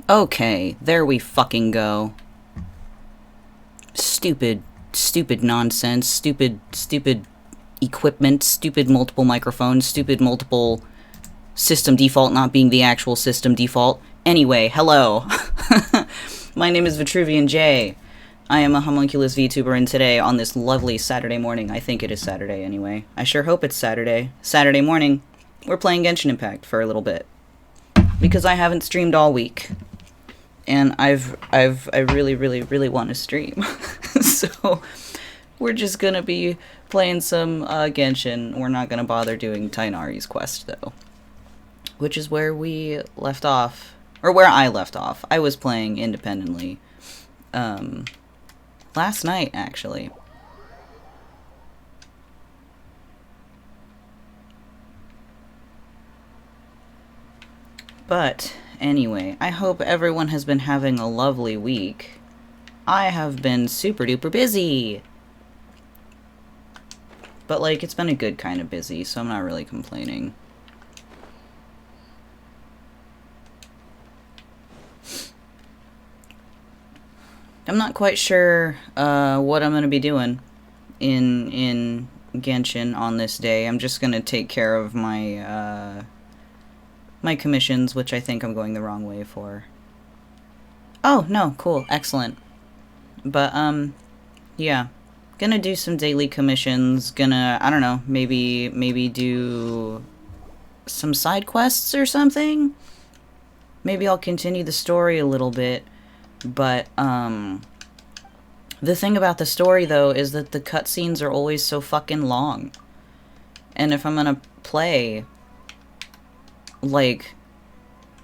Okay, there we fucking go. Stupid nonsense, stupid equipment, stupid multiple microphones, stupid multiple system default not being the actual system default. Anyway, hello. My name is Vitruvian Jay. I am a homunculus VTuber, and today, on this lovely Saturday morning, I think it is Saturday anyway, I sure hope it's Saturday morning, we're playing Genshin Impact for a little bit. Because I haven't streamed all week. And I really want to stream. So, we're just gonna be playing some Genshin. We're not gonna bother doing Tainari's quest, though. Which is where we left off. Or where I left off. I was playing independently. Last night, actually. But, anyway, I hope everyone has been having a lovely week. I have been super duper busy. But, like, it's been a good kind of busy, so I'm not really complaining. I'm not quite sure what I'm going to be doing in Genshin on this day. I'm just going to take care of my my commissions, which I think I'm going the wrong way for. Oh, no, cool, excellent. But, yeah. Gonna do some daily commissions, gonna, I don't know, maybe do some side quests or something? Maybe I'll continue the story a little bit, but, the thing about the story, though, is that the cutscenes are always so fucking long. And if I'm gonna play, like,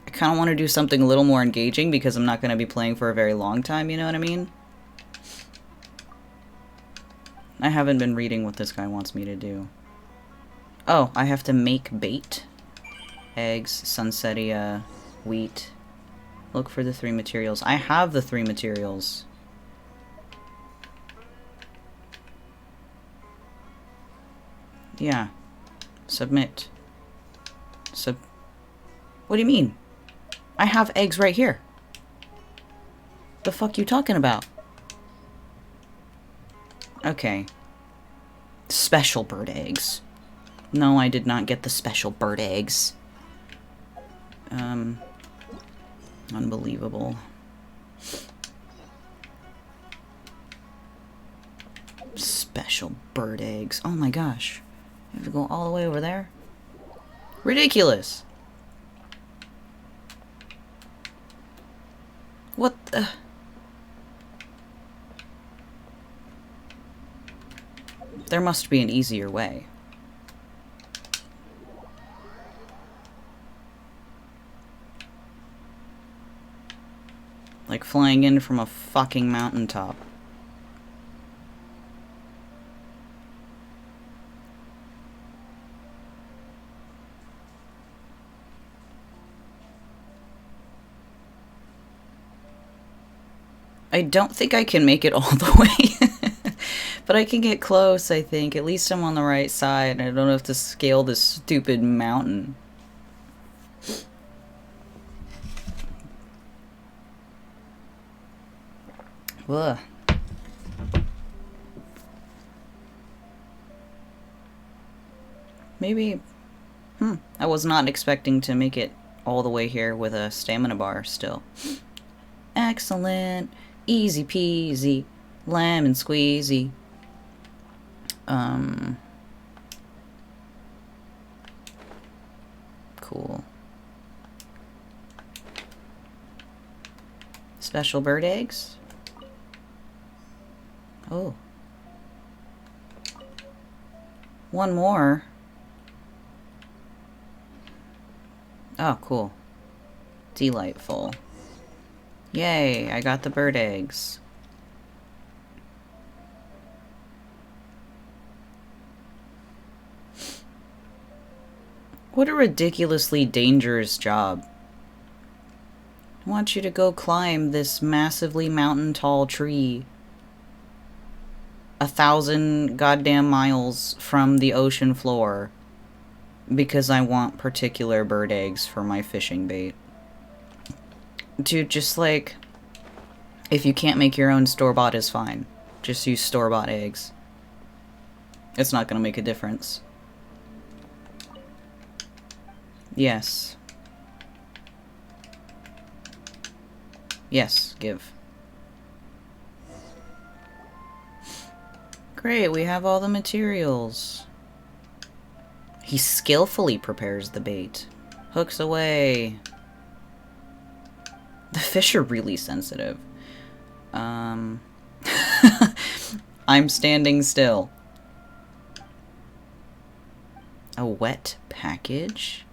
I kind of want to do something a little more engaging because I'm not going to be playing for a very long time, you know what I mean? I haven't been reading what this guy wants me to do. Oh, I have to make bait. Eggs, sunsetia, wheat. Look for the 3 materials. I have the 3 materials. Yeah. Submit. What do you mean? I have eggs right here. The fuck you talking about? Okay. Special bird eggs. No, I did not get the special bird eggs. Unbelievable. Special bird eggs. Oh my gosh. I have to go all the way over there? Ridiculous! What the... There must be an easier way. Like flying in from a fucking mountaintop. I don't think I can make it all the way. But I can get close, I think. At least I'm on the right side. I don't have to scale this stupid mountain. Ugh. Maybe... I was not expecting to make it all the way here with a stamina bar still. Excellent. Easy peasy. Lemon squeezy. Cool. Special bird eggs? Oh. One more. Oh, cool. Delightful. Yay, I got the bird eggs. What a ridiculously dangerous job. I want you to go climb this massively mountain-tall tree. 1,000 goddamn miles from the ocean floor. Because I want particular bird eggs for my fishing bait. Dude, just like, if you can't make your own store-bought is fine. Just use store-bought eggs. It's not gonna make a difference. Yes. Yes, give. Great, we have all the materials. He skillfully prepares the bait. Hooks away. The fish are really sensitive. I'm standing still. A wet package?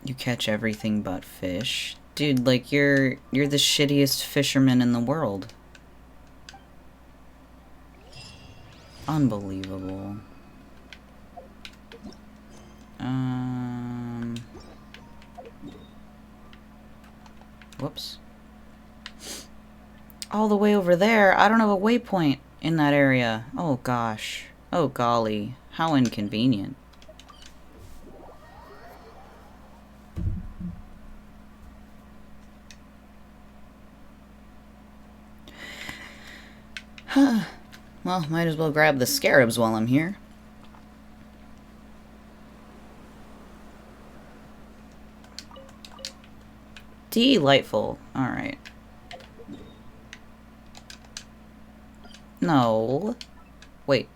You catch everything but fish. Dude, like, you're the shittiest fisherman in the world. Unbelievable. Whoops. All the way over there? I don't have a waypoint in that area. Oh, gosh. Oh, golly. How inconvenient. Huh. Well, might as well grab the scarabs while I'm here. Delightful. Alright. No. Wait.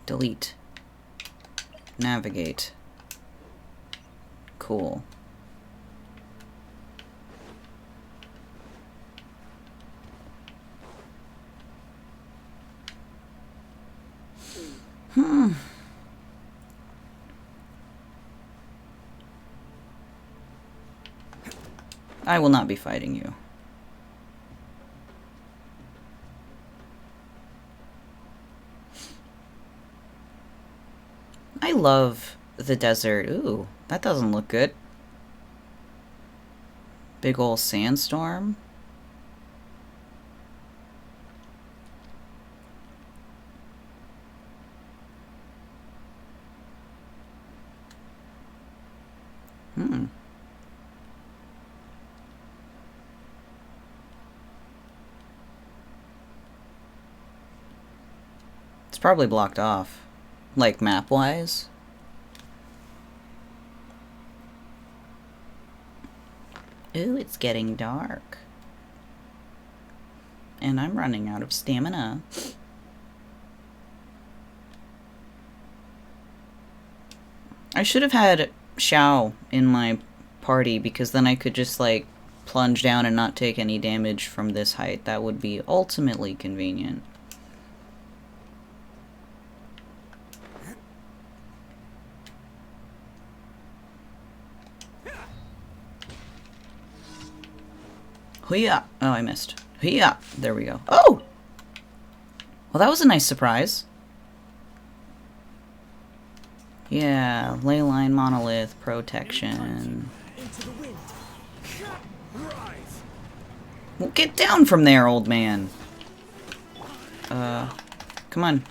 Delete. Navigate. Cool. I will not be fighting you. I love the desert. Ooh, that doesn't look good. Big ol' sandstorm. It's probably blocked off. Like, map-wise. Ooh, it's getting dark. And I'm running out of stamina. I should have had Xiao in my party, because then I could just, like, plunge down and not take any damage from this height. That would be ultimately convenient. Hoo-yah! Oh, I missed. Hoo-yah! There we go. Oh! Well, that was a nice surprise. Yeah, leyline monolith protection. Well, get down from there, old man. Come on.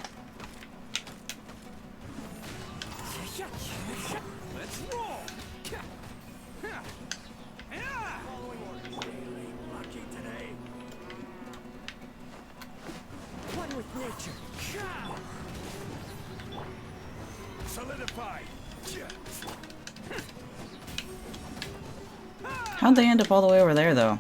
How'd they end up all the way over there, though?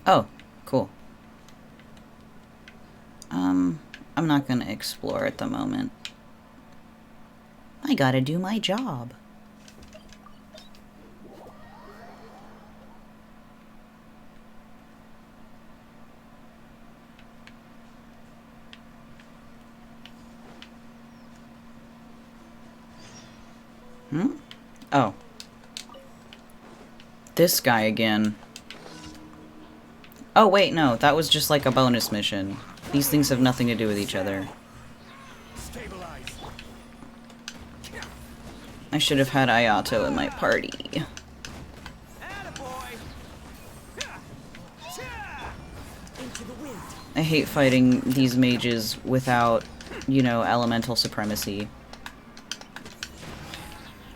Oh, cool. I'm not gonna explore at the moment. I gotta do my job. Oh. This guy again. Oh, wait, no. That was just like a bonus mission. These things have nothing to do with each other. I should have had Ayato in my party. I hate fighting these mages without, you know, elemental supremacy.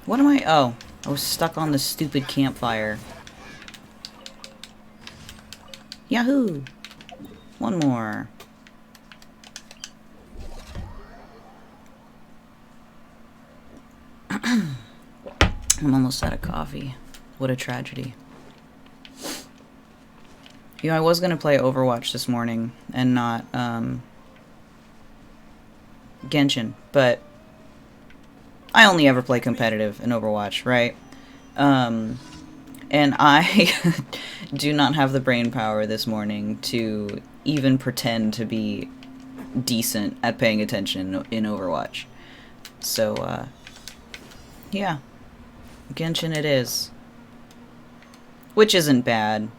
What am I? Oh, I was stuck on the stupid campfire. Yahoo! One more. I'm almost out of coffee. What a tragedy. You know, I was gonna play Overwatch this morning and not, Genshin, but I only ever play competitive in Overwatch, right? And I do not have the brain power this morning to even pretend to be decent at paying attention in Overwatch. So, yeah. Genshin it is. Which isn't bad.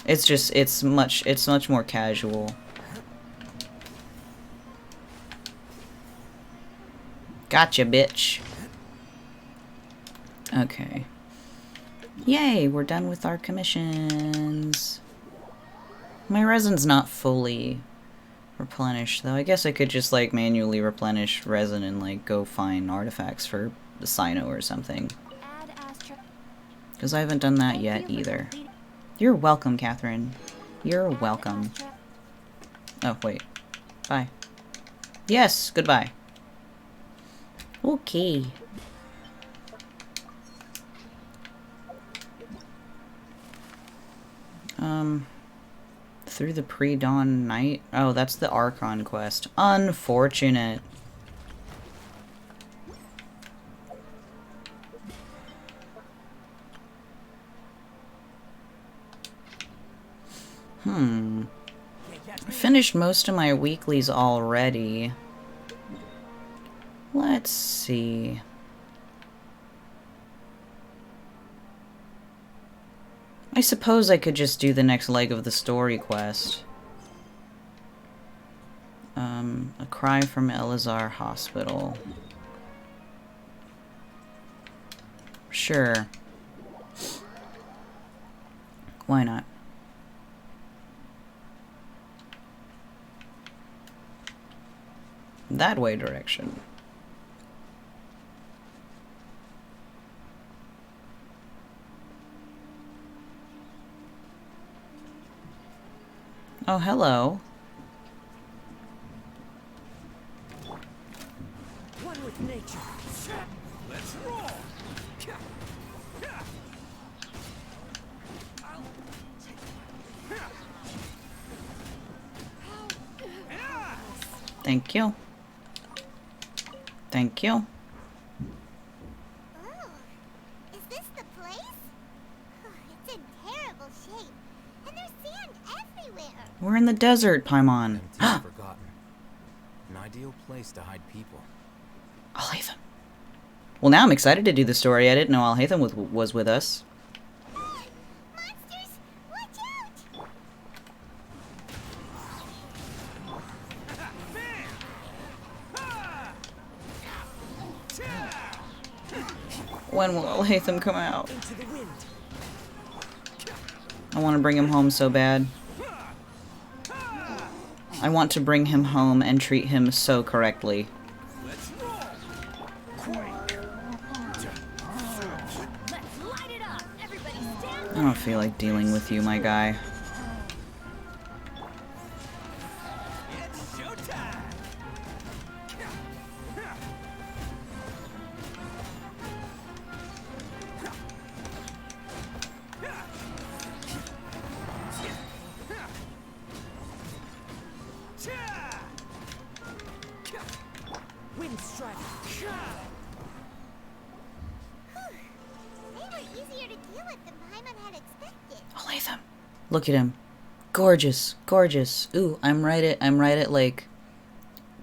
It's just, it's much more casual. Gotcha, bitch. Okay. Yay, we're done with our commissions. My resin's not fully replenished, though. I guess I could just, like, manually replenish resin and, like, go find artifacts for the Sino or something. Because I haven't done that yet, either. You're welcome, Catherine. You're welcome. Oh, wait. Bye. Yes, goodbye. Okay. Through the pre-dawn night? Oh, that's the Archon quest. Unfortunate. I finished most of my weeklies already. Let's see. I suppose I could just do the next leg of the story quest. A cry from Elazar Hospital. Sure. Why not? That way direction. Oh, hello. One with nature. Let's roll. Thank you. Thank you. Oh, is this the place? It's in terrible shape, and there's sand everywhere. We're in the desert, Paimon. Empty and forgotten. An ideal place to hide people. Alhaitham. Well, now I'm excited to do the story. I didn't know Alhaitham was with us. Monsters, watch out! When will Alhaitham come out? Into the wind. I want to bring him home so bad. I want to bring him home and treat him so correctly. Let's roll. Let's light it up! Everybody stand I don't feel like dealing with you, my guy. It's showtime. Wind strike. They were easier to deal with than Paimon had expected. Alhaitham. Look at him. Gorgeous. Gorgeous. Ooh, I'm right at like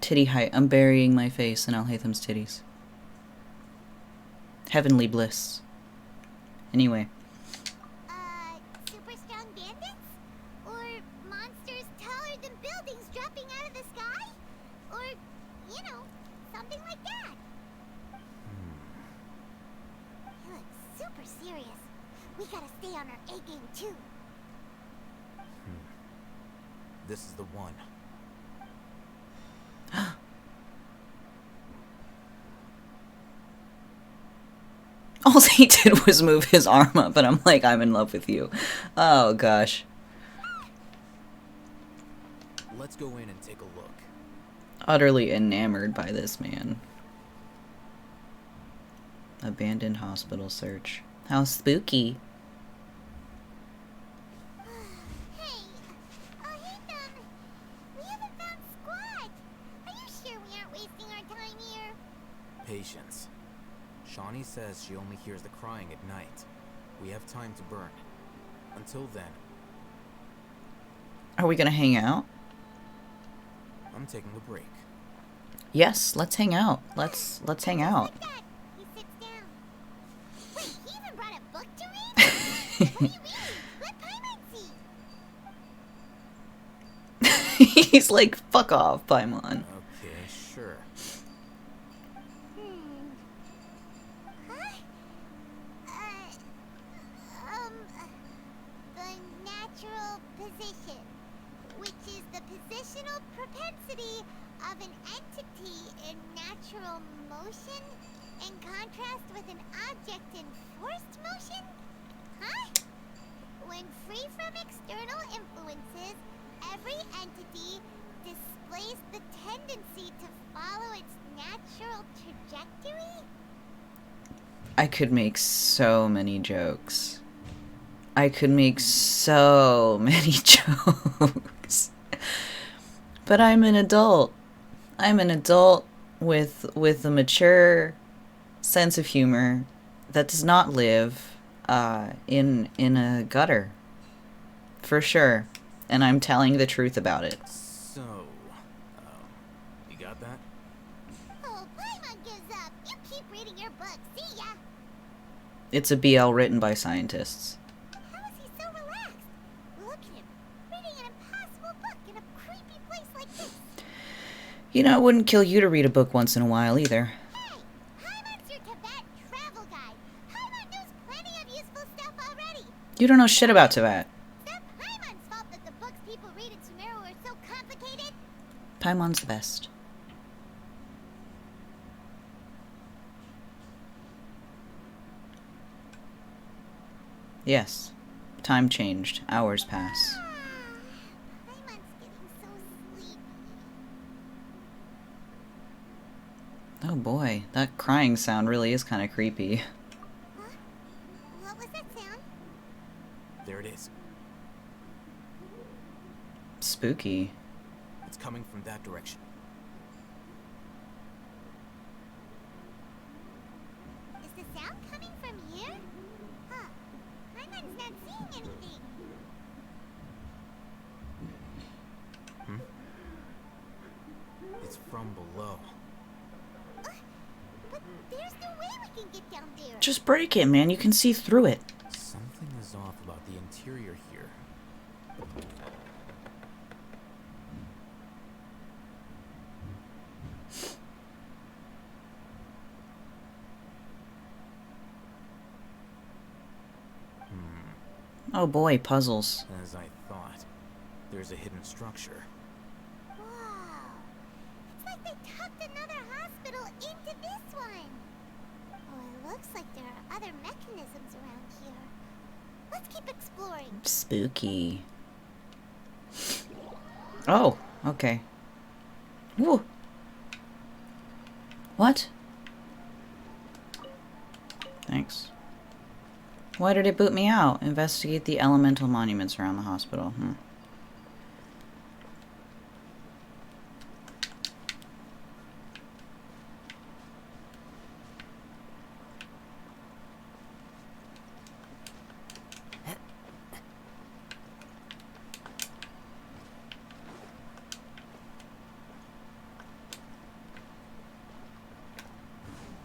titty height. I'm burying my face in Alhaitham's titties. Heavenly bliss. Anyway. Super strong bandits? Or monsters taller than buildings dropping out of the sky? Or, you know, something like that. He looks super serious. We gotta stay on our A game too. This is the one. All he did was move his arm up, and I'm like, I'm in love with you. Oh, gosh. Let's go in and take a look. Utterly enamored by this man. Abandoned hospital search. How spooky. Hey, we haven't found Squad. Are you sure we aren't wasting our time here? Patience. Shawnee says she only hears the crying at night. We have time to burn. Until then, Are we gonna hang out? I'm taking a break. Yes, let's hang out. Let's hang out. Like that. He sits down. Wait, he even brought a book to read? What are you reading? Let Paimon see. He's like, fuck off, Paimon. Okay, sure. Huh? The natural position, which is the positional propensity of an entity in natural motion in contrast with an object in forced motion? Huh? When free from external influences, every entity displays the tendency to follow its natural trajectory? I could make so many jokes. I could make so many jokes. But I'm an adult. I'm an adult with a mature sense of humor that does not live in a gutter. For sure. And I'm telling the truth about it. So, you got that? Oh, Paimon gives up. You keep reading your book. See ya. It's a BL written by scientists. How is he so relaxed? Look at him, reading an impossible book in a creepy place like this. You know, it wouldn't kill you to read a book once in a while either. Hey, Paimon's your Tibet travel guide. Paimon knows plenty of useful stuff already. You don't know shit about Tibet. Is that Paimon's fault that the books people read in Sumeru are so complicated? Paimon's the best. Yes. Time changed. Hours pass. Paimon's getting so sleepy. Oh boy, that crying sound really is kind of creepy. Huh? What was that sound? There it is. Spooky. It's coming from that direction. Is the sound coming from here? Huh. Paimon's not seeing anything. It's from below. But there's no way we can get down there. Just break it, man. You can see through it. Something is off about the interior here. Oh boy, puzzles. As I thought, there's a hidden structure. Wow. It's like they tucked another hospital into this one. Oh, it looks like there are other mechanisms around here. Let's keep exploring. Spooky. Oh, okay. Woo. What? Thanks. Why did it boot me out? Investigate the elemental monuments around the hospital.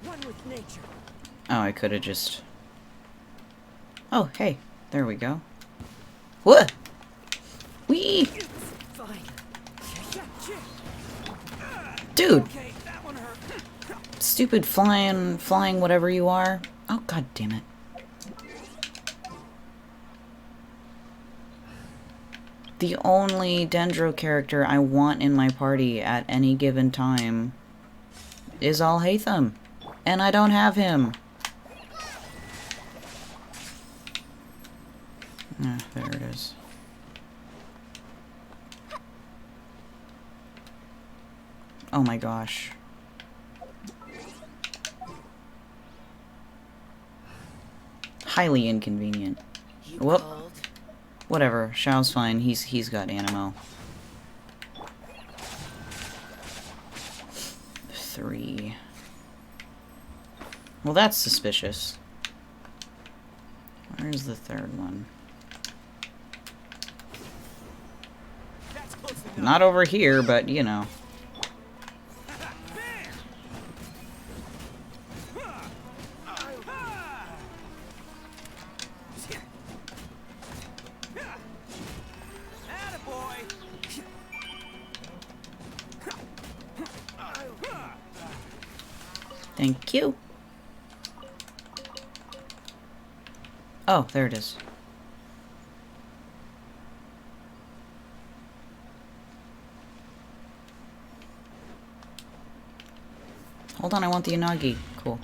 One with nature. Oh, I could have just... Oh, hey. There we go. What? Wee! Fine. Dude! Okay, that one hurt. Stupid flying whatever you are. Oh, god damn it. The only Dendro character I want in my party at any given time is Alhaitham. And I don't have him. Ah, there it is. Oh my gosh. Highly inconvenient. Whoop. Whatever. Xiao's fine. He's got Animo. 3. Well, that's suspicious. Where's the third one? Not over here, but you know. Thank you. Oh, there it is. Hold on, I want the Inagi. Cool.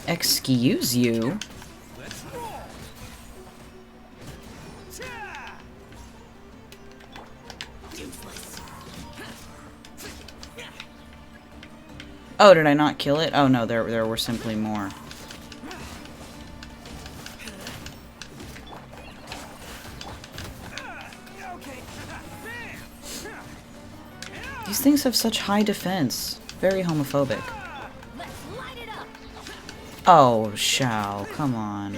Excuse you? Let's roll. Oh, did I not kill it? Oh no, there were simply more. These things have such high defense. Very homophobic. Oh, Shao, come on.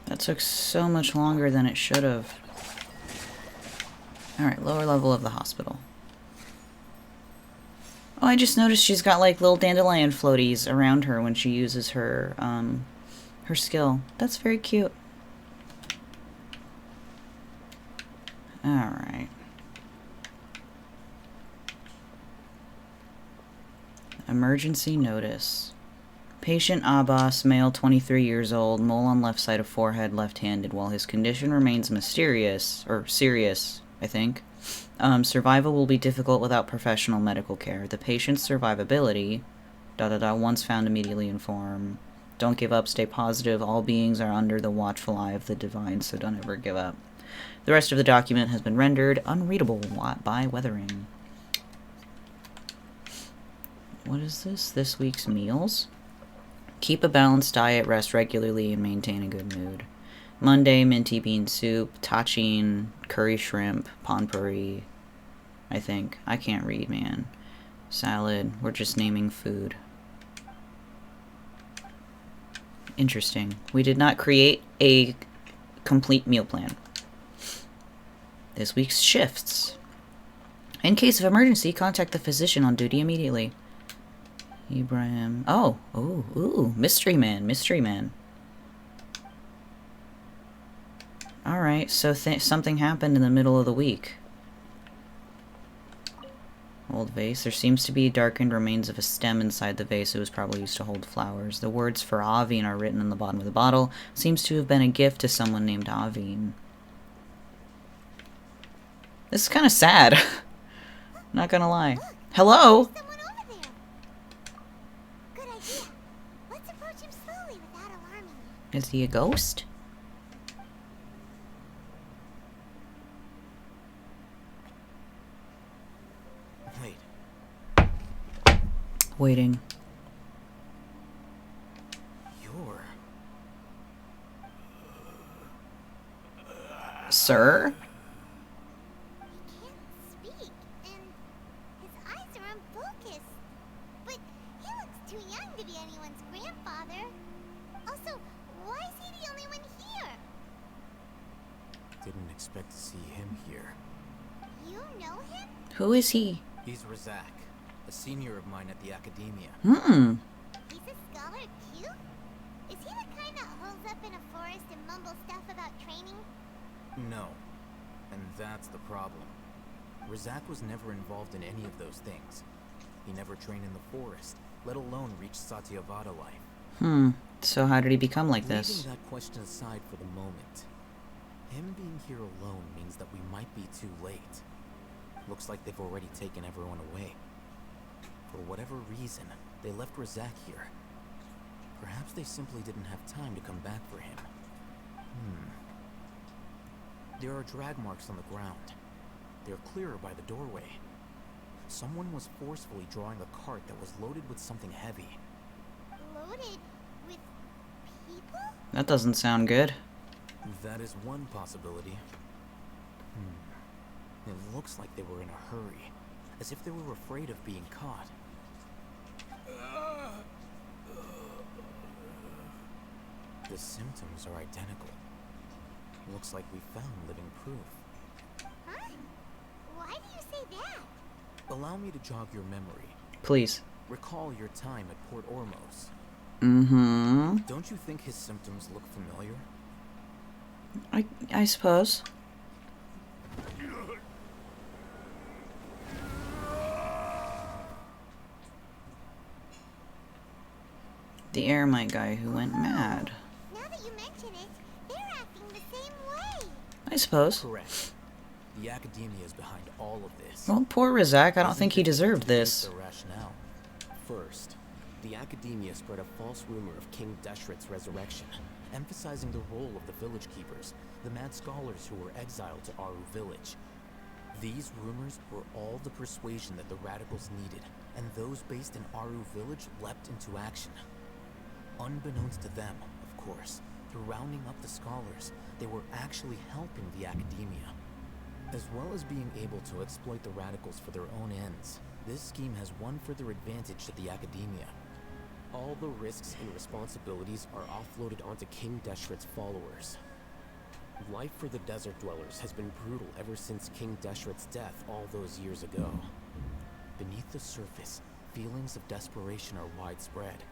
That took so much longer than it should have. Alright, lower level of the hospital. Oh, I just noticed she's got like little dandelion floaties around her when she uses her, her skill. That's very cute. Alright. Emergency notice. Patient Abbas, male 23 years old, mole on left side of forehead, left-handed. While his condition remains mysterious, or serious, I think, survival will be difficult without professional medical care. The patient's survivability, once found immediately inform. Don't give up, stay positive. All beings are under the watchful eye of the divine, so don't ever give up. The rest of the document has been rendered unreadable by weathering. What is this? This week's meals? Keep a balanced diet, rest regularly, and maintain a good mood. Monday, minty bean soup, tachin, curry shrimp, ponpuri, I think. I can't read, man. Salad. We're just naming food. Interesting. We did not create a complete meal plan. This week's shifts. In case of emergency, contact the physician on duty immediately. Ibrahim. Oh, ooh, mystery man, mystery man. Alright, so something happened in the middle of the week. Old vase. There seems to be darkened remains of a stem inside the vase. It was probably used to hold flowers. The words for Aveen are written on the bottom of the bottle. Seems to have been a gift to someone named Aveen. This is kind of sad. Not gonna lie. Hello? Someone over there. Good idea. Let's approach him slowly without alarming him. Is he a ghost? Waiting. You're... Sir? He can't speak, and his eyes are unfocused. But he looks too young to be anyone's grandfather. Also, why is he the only one here? Didn't expect to see him here. You know him? Who is he? He's Razak, a senior of mine at the academia. He's a scholar too? Is he the kind that holds up in a forest and mumbles stuff about training? No. And that's the problem. Razak was never involved in any of those things. He never trained in the forest, let alone reach Satyavada life. So how did he become like this? Leaving that question aside for the moment, him being here alone means that we might be too late. Looks like they've already taken everyone away. For whatever reason, they left Razak here. Perhaps they simply didn't have time to come back for him. There are drag marks on the ground. They're clearer by the doorway. Someone was forcefully drawing a cart that was loaded with something heavy. Loaded with people? That doesn't sound good. That is one possibility. It looks like they were in a hurry, as if they were afraid of being caught. The symptoms are identical. Looks like we found living proof. Huh? Why do you say that? Allow me to jog your memory. Please. Recall your time at Port Ormos. Don't you think his symptoms look familiar? I suppose. The Eremite guy who went mad. Now that you mention it, they're acting the same way. I suppose. Correct. The academia is behind all of this. Well, poor Razak, I don't think he deserved this. The rationale. First, the academia spread a false rumor of King Deshret's resurrection, emphasizing the role of the village keepers, the mad scholars who were exiled to Aru village. These rumors were all the persuasion that the radicals needed, and those based in Aru village leapt into action. Unbeknownst to them, of course, through rounding up the scholars, they were actually helping the academia. As well as being able to exploit the radicals for their own ends, this scheme has one further advantage to the academia. All the risks and responsibilities are offloaded onto King Deshret's followers. Life for the desert dwellers has been brutal ever since King Deshret's death all those years ago. Beneath the surface, feelings of desperation are widespread.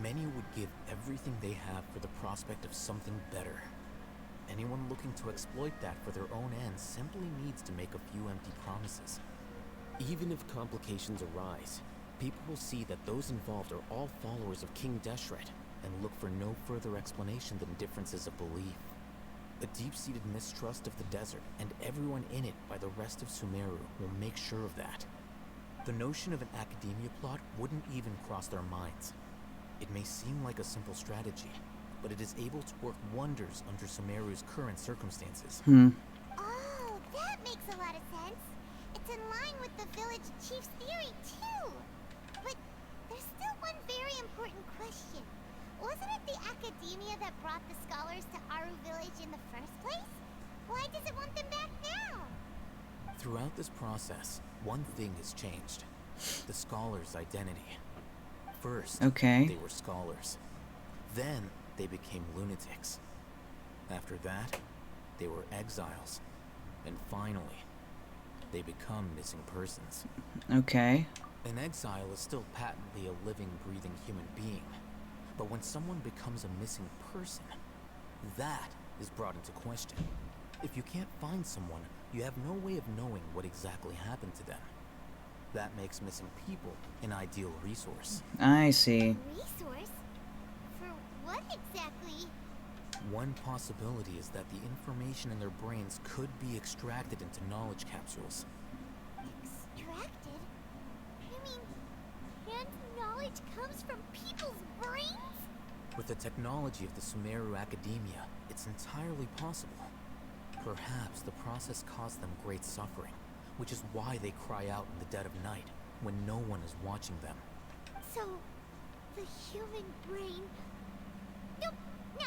Many would give everything they have for the prospect of something better. Anyone looking to exploit that for their own ends simply needs to make a few empty promises. Even if complications arise, people will see that those involved are all followers of King Deshret and look for no further explanation than differences of belief. A deep-seated mistrust of the desert and everyone in it by the rest of Sumeru will make sure of that. The notion of an academia plot wouldn't even cross their minds. It may seem like a simple strategy, but it is able to work wonders under Sumeru's current circumstances. Oh, that makes a lot of sense. It's in line with the village chief's theory, too. But there's still one very important question. Wasn't it the academia that brought the scholars to Aru village in the first place? Why does it want them back now? Throughout this process, one thing has changed. The scholars' identity. First, they were scholars. Then, they became lunatics. After that, they were exiles. And finally, they become missing persons. Okay. An exile is still patently a living, breathing human being. But when someone becomes a missing person, that is brought into question. If you can't find someone, you have no way of knowing what exactly happened to them. That makes missing people an ideal resource. I see. Resource? For what exactly? One possibility is that the information in their brains could be extracted into knowledge capsules. Extracted? You mean, and knowledge comes from people's brains? With the technology of the Sumeru Academia, it's entirely possible. Perhaps the process caused them great suffering, which is why they cry out in the dead of night, when no one is watching them. So, the human brain... Nope, nah,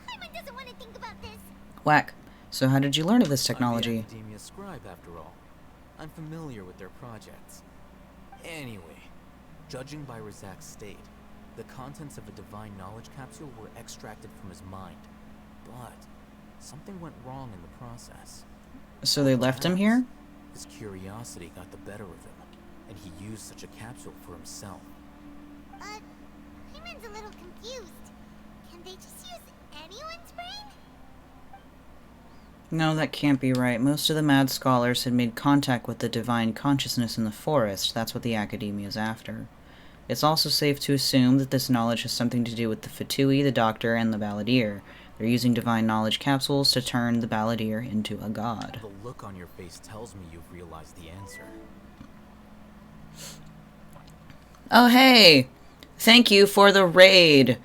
Hyman doesn't want to think about this. Whack. So how did you learn of this technology? I'm the Academia scribe, after all. I'm familiar with their projects. Anyway, judging by Razak's state, the contents of a divine knowledge capsule were extracted from his mind. But something went wrong in the process. So they left him here? His curiosity got the better of him, and he used such a capsule for himself. Hyman's a little confused. Can they just use anyone's brain? No, that can't be right. Most of the mad scholars had made contact with the divine consciousness in the forest. That's what the Academia is after. It's also safe to assume that this knowledge has something to do with the Fatui, the Doctor, and the Balladeer. They're using divine knowledge capsules to turn the Balladeer into a god. The look on your face tells me you've realized the answer. Oh, hey! Thank you for the raid!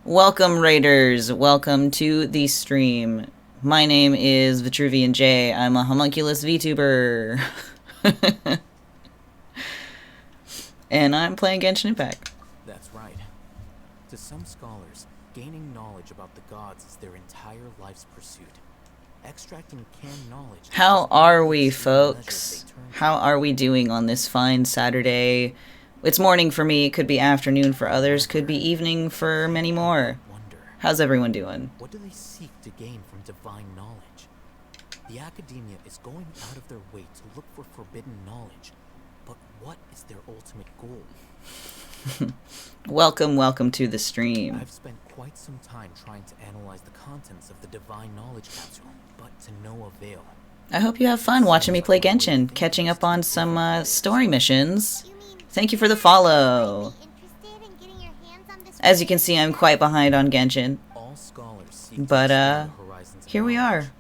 Welcome, raiders. Welcome to the stream. My name is Vitruvian Jay. I'm a homunculus VTuber. And I'm playing Genshin Impact. That's right. To some scholars, gaining knowledge about the gods is their entire life's pursuit. Extracting canned knowledge... How are we, folks? How are we doing on this fine Saturday? It's morning for me, could be afternoon for others, could be evening for many more. How's everyone doing? What do they seek to gain from divine knowledge? The Academia is going out of their way to look for forbidden knowledge. But what is their ultimate goal? Welcome to the stream. I've spent quite some time trying to analyze the contents of the divine knowledge capsule, but to no avail. I hope you have fun watching me play Genshin, catching up on some story missions. Thank you for the follow. As you can see, I'm quite behind on Genshin. But, here we are.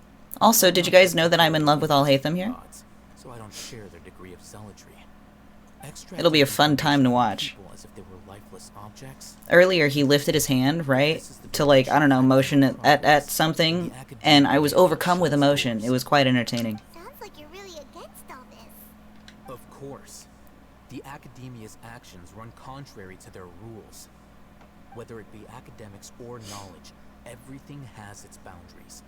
Also, did you guys know that I'm in love with Alhaitham here? So I don't share their degree of zealotry. It'll be a fun time to watch. Earlier, he lifted his hand, right? To, like, I don't know, motion at something, and I was overcome with emotion. It was quite entertaining. Sounds like you're really against all this. Of course. The Academia's actions run contrary to their rules. Whether it be academics or knowledge, everything has its boundaries.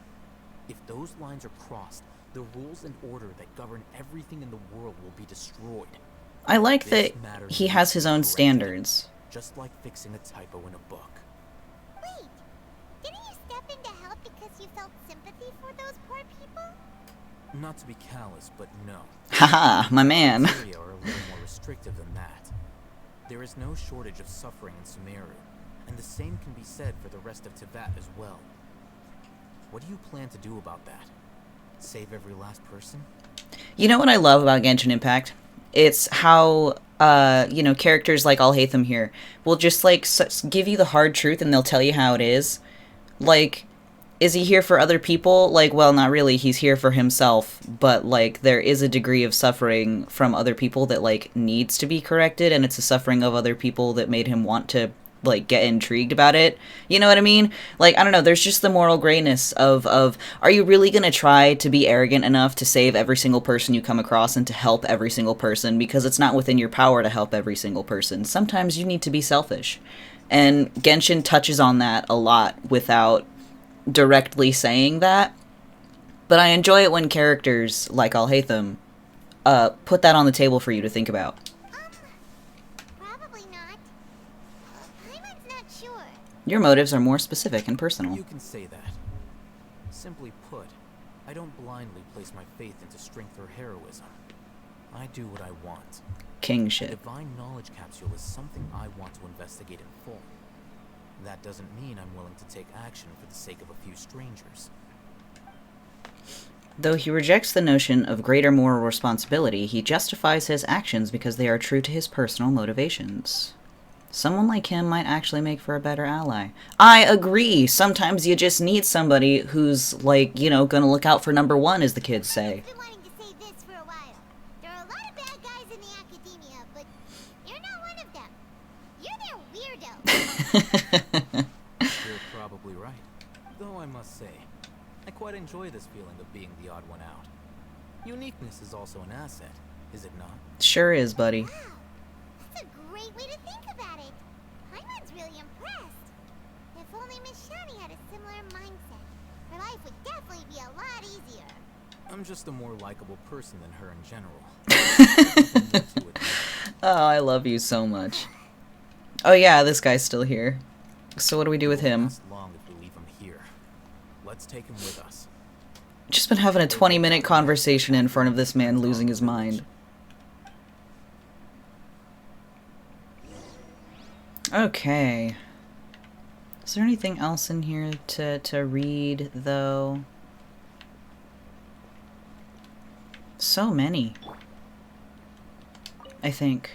If those lines are crossed, the rules and order that govern everything in the world will be destroyed. I like that he has his own standards. Just like fixing a typo in a book. Wait, didn't you step in to help because you felt sympathy for those poor people? Not to be callous, but no. Haha, my man. Syria are a little more restrictive than that. There is no shortage of suffering in Sumeru, and the same can be said for the rest of Tibet as well. What do you plan to do about that? Save every last person? You know what I love about Genshin Impact? It's how, you know, characters like Alhaitham here will just, like, give you the hard truth and they'll tell you how it is. Like, is he here for other people? Like, well, not really. He's here for himself. But, like, there is a degree of suffering from other people that, like, needs to be corrected. And it's a suffering of other people that made him want to, like, get intrigued about it. You know what I mean? Like, I don't know, there's just the moral grayness of are you really gonna try to be arrogant enough to save every single person you come across and to help every single person, because it's not within your power to help every single person. Sometimes you need to be selfish. And Genshin touches on that a lot without directly saying that. But I enjoy it when characters like Alhaitham put that on the table for you to think about. Your motives are more specific and personal. You can say that. Simply put, I don't blindly place my faith into strength or heroism. I do what I want. King shit. The divine knowledge capsule is something I want to investigate in full. That doesn't mean I'm willing to take action for the sake of a few strangers. Though he rejects the notion of greater moral responsibility, he justifies his actions because they are true to his personal motivations. Someone like him might actually make for a better ally. I agree! Sometimes you just need somebody who's, like, you know, gonna look out for number one, as the kids say. I've been wanting to say this for a while. There are a lot of bad guys in the Academia, but you're not one of them. You're their weirdo. You're probably right. Though I must say, I quite enjoy this feeling of being the odd one out. Uniqueness is also an asset, is it not? Sure is, buddy. Wow. great way to think about it. Paimon's really impressed. If only Miss Shani had a similar mindset, her life would definitely be a lot easier. I'm just a more likable person than her in general. Oh, I love you so much. Oh yeah, this guy's still here. So what do we do with him? Long if we leave him here. Let's take him with us. Just been having a 20-minute conversation in front of this man losing his mind. Okay. Is there anything else in here to read, though? So many. I think.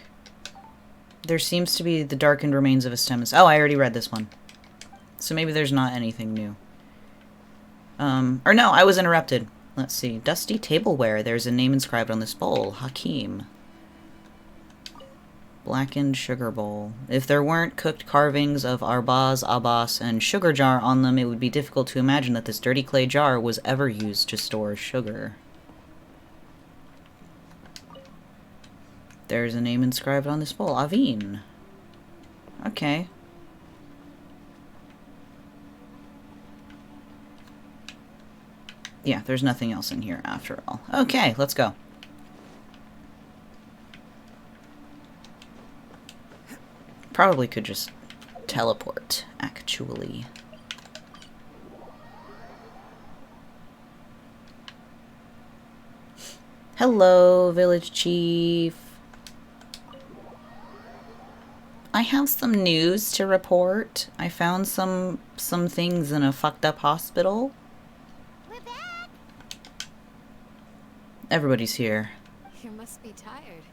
There seems to be the darkened remains of a stem. Oh, I already read this one. So maybe there's not anything new. Or no, I was interrupted. Let's see. Dusty tableware. There's a name inscribed on this bowl. Hakim. Blackened sugar bowl. If there weren't cooked carvings of Arbaz, Abbas, and sugar jar on them, it would be difficult to imagine that this dirty clay jar was ever used to store sugar. There's a name inscribed on this bowl. Avin. Okay. Yeah, there's nothing else in here after all. Okay, let's go. Probably could just teleport, actually. Hello, village chief. I have some news to report. I found some things in a fucked up hospital. We're back. Everybody's here. You must be tired.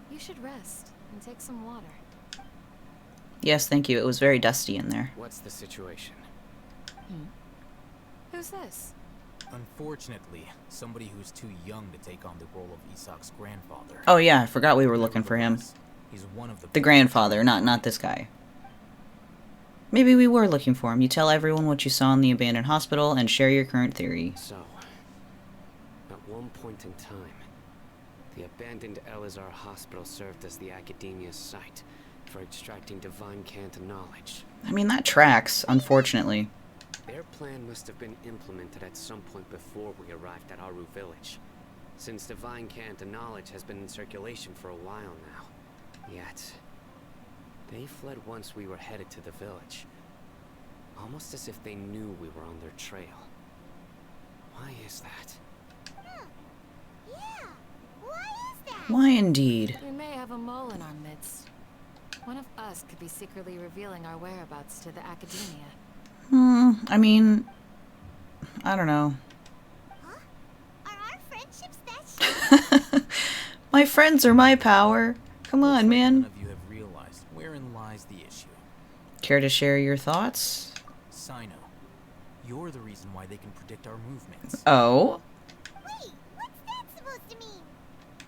You should rest and take some water. Yes, thank you. It was very dusty in there. What's the situation? Who's this? Unfortunately, somebody who's too young to take on the role of Isak's grandfather. Oh yeah, I forgot we were looking for him. He's one of The grandfather, not this guy. Maybe we were looking for him. You tell everyone what you saw in the abandoned hospital and share your current theory. So, at one point in time, the abandoned Elazar hospital served as the academia's site for extracting divine cant knowledge. I mean, that tracks, unfortunately. Their plan must have been implemented at some point before we arrived at Aru village, since divine cant knowledge has been in circulation for a while now. Yet, they fled once we were headed to the village, almost as if they knew we were on their trail. Why is that? Yeah, why is that? Why indeed? We may have a mole in our midst. One of us could be secretly revealing our whereabouts to the academia. I mean, I don't know. Huh? Are our friendships that strong? My friends are my power. Come on, man. None of you have realized wherein lies the issue. Care to share your thoughts? Sino, you're the reason why they can predict our movements. Oh? Wait, what's that supposed to mean?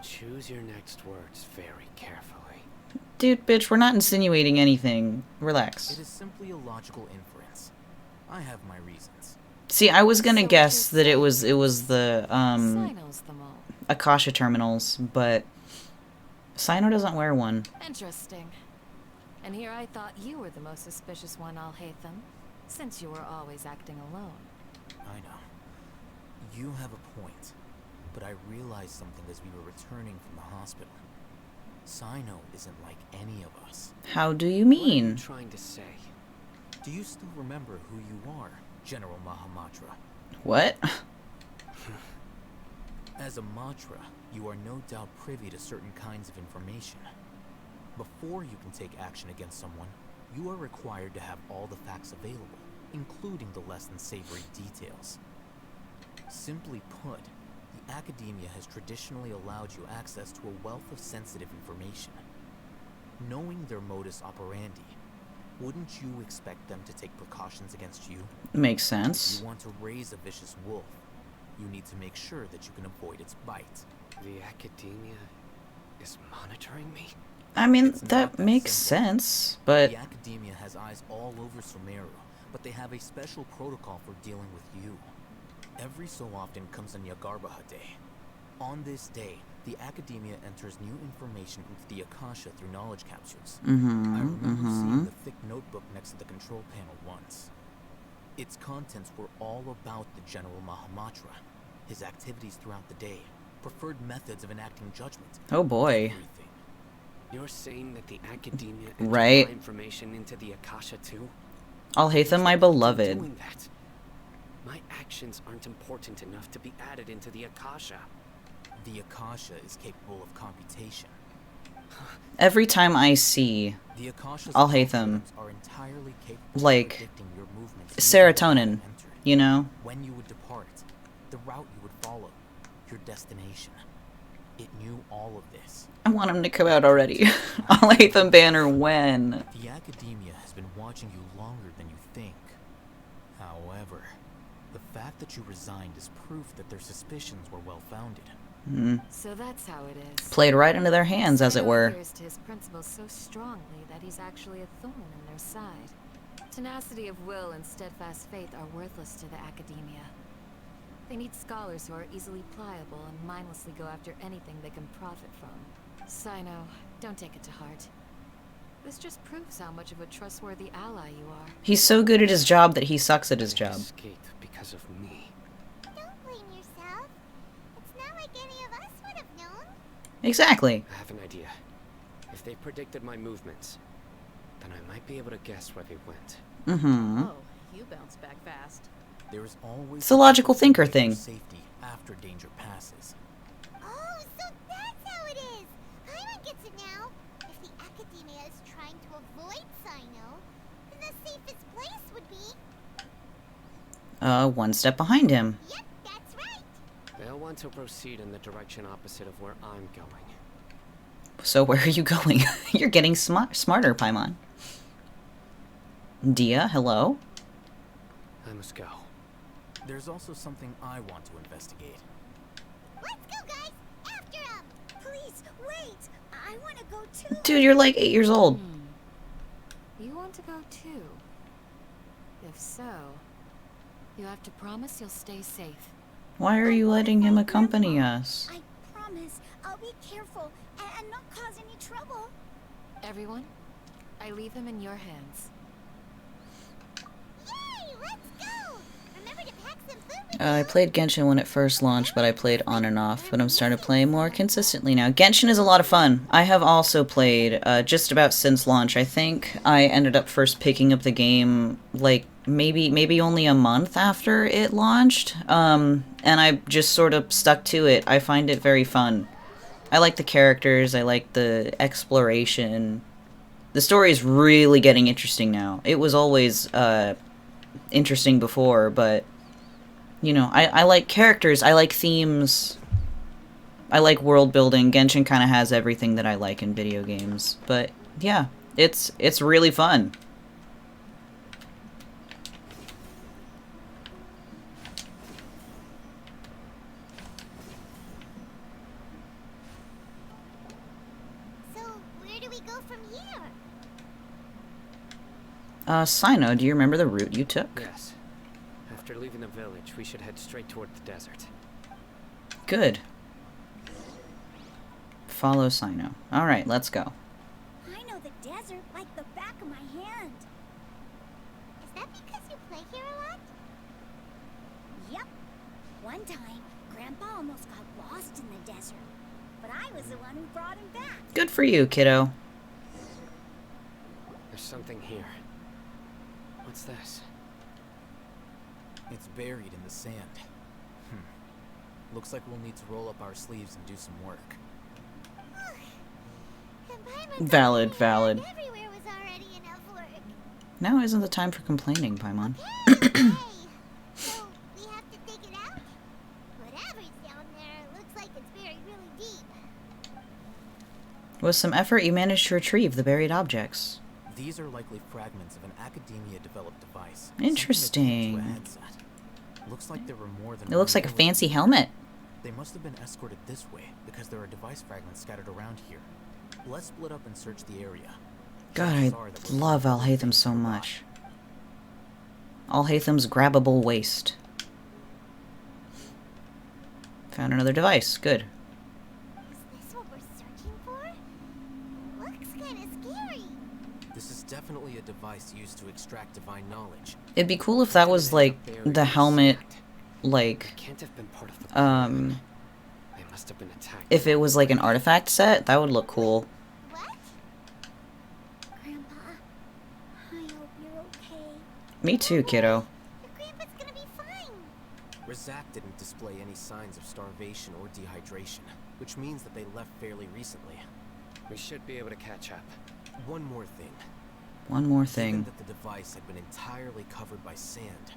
Choose your next words very carefully. Dude, bitch, we're not insinuating anything. Relax. It is simply a logical inference. I have my reasons. See, I was gonna So guess what that it was the Sino's the mole. Akasha terminals, but Sino doesn't wear one. Interesting. And here I thought you were the most suspicious one, Al-Haytham, since you were always acting alone. I know. You have a point. But I realized something as we were returning from the hospital. Sino isn't like any of us. How do you What are you mean? trying to say? Do you still remember who you are, General Mahamatra? What? As a Matra, you are no doubt privy to certain kinds of information. Before you can take action against someone, you are required to have all the facts available, including the less than savory details. Simply put, the academia has traditionally allowed you access to a wealth of sensitive information. Knowing their modus operandi, wouldn't you expect them to take precautions against you? Makes If sense. you want to raise a vicious wolf, you need to make sure that you can avoid its bite. The academia is monitoring me? I mean, It's not that that makes simple. sense, but The academia has eyes all over Sumeru, but they have a special protocol for dealing with you. Every so often comes a Nyagarbaha day. On this day, the Academia enters new information into the Akasha through knowledge capsules. I Mm-hmm. remember seeing the thick notebook next to the control panel once. Its contents were all about the General Mahamatra, his activities throughout the day, preferred methods of enacting judgment. Oh boy. Everything. You're saying that the academia Right. entered my information into the Akasha too? Alhaitham, my What's the point in beloved. doing that? My actions aren't important enough to be added into the Akasha. The Akasha is capable of computation. Every time I see The Akasha's Alhaitham, algorithms are entirely capable like, of predicting your movements serotonin, you know? when you would depart, the route you would follow, your destination. It knew all of this. I want him to come out already. Alhaitham banner when? The Academia has been watching you longer than you think. However, the fact that you resigned is proof that their suspicions were well-founded. So that's how it is. Played right into their hands, as it Sino were. adheres to his principles so strongly that he's actually a thorn in their side. Tenacity of will and steadfast faith are worthless to the Academia. They need scholars who are easily pliable and mindlessly go after anything they can profit from. Sino, don't take it to heart. This just proves how much of a trustworthy ally you are. He's so good at his job that he sucks at his They job. escaped because of me. Don't blame yourself. It's not like any of us would have known. Exactly. I have an idea. If they predicted my movements, then I might be able to guess where they went. Mm-hmm. Oh, you bounce back fast. There is always It's a logical thinker thing. safety after danger passes. Oh, so that's how it is. Paimon gets it now. If the Academia is trying to avoid Sino, then the safest place would be... One step behind him. Yep, that's right. They'll want to proceed in the direction opposite of where I'm going. So where are you going? You're getting smarter, Paimon. Dia, hello? I must go. There's also something I want to investigate. Let's go, guys. After him. Please, wait. I want to go too. Dude, you're like 8 years old. You want to go too? If so, you have to promise you'll stay safe. Why are you letting him accompany us? I promise I'll be careful and not cause any trouble. Everyone, I leave him in your hands. Yay, let's go. Remember to pack some food with I played Genshin when it first launched, but I played on and off, but I'm starting to play more consistently now. Genshin is a lot of fun. I have also played just about since launch. I think I ended up first picking up the game, like, maybe only a month after it launched, and I just sort of stuck to it. I find it very fun. I like the characters, I like the exploration. The story is really getting interesting now. It was always interesting before, but you know, I like characters, I like themes, I like world building. Genshin kind of has everything that I like in video games. But yeah, it's really fun. So, where do we go from here? Sino, do you remember the route you took? Yes. After leaving the village, we should head straight toward the desert. Good. Follow Sino. Alright, let's go. I know the desert like the back of my hand. Is that because you play here a lot? Yep. One time, Grandpa almost got lost in the desert. But I was the one who brought him back. Good for you, kiddo. There's something here. What's this? It's buried in the sand. Looks like we'll need to roll up our sleeves and do some work. Valid, valid. Everywhere was already enough work. Now isn't the time for complaining, Paimon. Hey, so we have to dig it out? Whatever's down there looks like it's buried really deep. With some effort, you managed to retrieve the buried objects. These are likely fragments of an academia-developed device. Interesting. Something akin to a headset. Looks like there were more than It looks one like a village. fancy helmet. They must have been escorted this way because there are device fragments scattered around here. Let's split up and search the area. God, I love Alhaitham so much. Alhaitham's grabbable waist. Found another device. Good. Is this what we're searching for? Looks kinda scary. This is definitely a device used to extract divine knowledge. It'd be cool if that was like the helmet, like, Can't have been part of the plan. They must have been attacked. if it was like an artifact set, that would look cool. What? Grandpa, I hope you're okay. Me too, kiddo. Your grandpa's gonna be fine. Razak didn't display any signs of starvation or dehydration, which means that they left fairly recently. We should be able to catch up. One more thing. One more Given thing. that the device had been entirely covered by sand,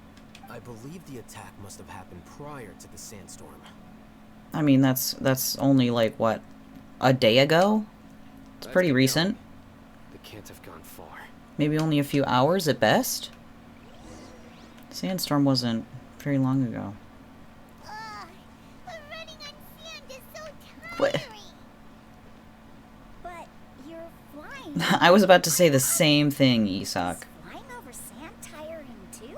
I believe the attack must have happened prior to the sandstorm. I mean, that's only like, what, a day ago? It's pretty recent. They can't have gone far. Maybe only a few hours at best? Sandstorm wasn't very long ago. But running on sand is so tiring. What? But you're flying. I was about to say the same thing, Isak. Flying over sand tiring too?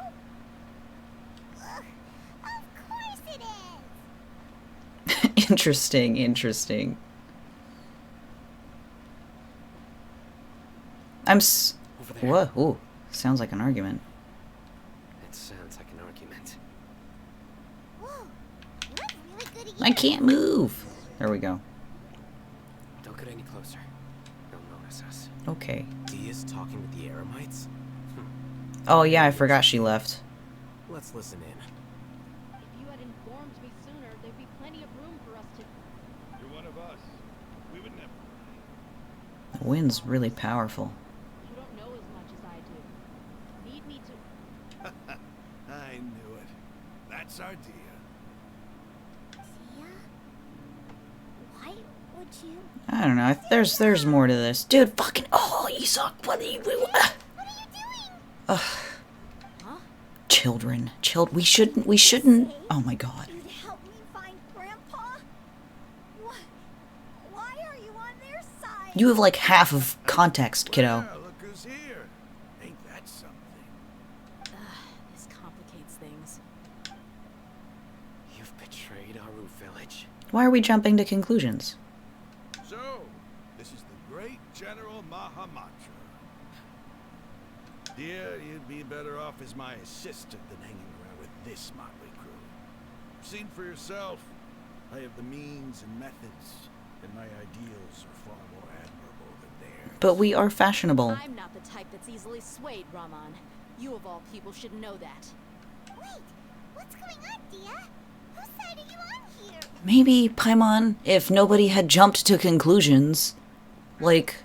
Of course it is. Interesting, interesting. Over there. Whoa, ooh, sounds like an argument. It sounds like an argument. Whoa, you have really good ears. I can't move. There we go. Don't get any closer. They'll notice us. Okay. Dia's talking with the Eremites? Oh yeah, I forgot she left. Let's listen in. If you had informed me sooner, there'd be plenty of room for us to... You're one of us. We would never. The wind's really powerful. You don't know as much as I do. Need me to... I knew it. That's our Dia. Tia? Why would you? I don't know. There's more to this, dude. Fucking Isak, what are you? What are you doing? Ugh. Children. We shouldn't. Oh my god. You'd help me find Grandpa? Why are you on their side? You have like half of context, kiddo. Well, look who's here. Ain't that something? This complicates things. You've betrayed Aru village. Why are we jumping to conclusions? So, this is the great General Mahamatra. Dear, you'd be better off as my assistant than hanging around with this motley crew. Seen for yourself. I have the means and methods, and my ideals are far more admirable than theirs. But we are fashionable. I'm not the type that's easily swayed, Raman. You of all people should know that. Wait, what's going on, Dia? Whose side are you on here? Maybe, Paimon, if nobody had jumped to conclusions, like,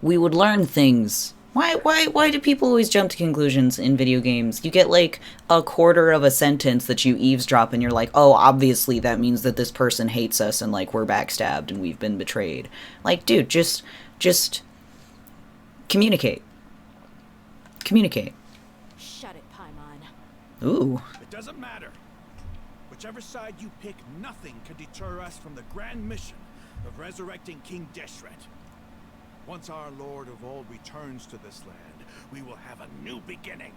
we would learn things. Why do people always jump to conclusions in video games? You get like a quarter of a sentence that you eavesdrop and you're like, oh, obviously that means that this person hates us and like we're backstabbed and we've been betrayed. Like, dude, just communicate. Communicate. Shut it, Paimon. Ooh. It doesn't matter. Whichever side you pick, nothing can deter us from the grand mission of resurrecting King Deshret. Once our Lord of Old returns to this land, we will have a new beginning.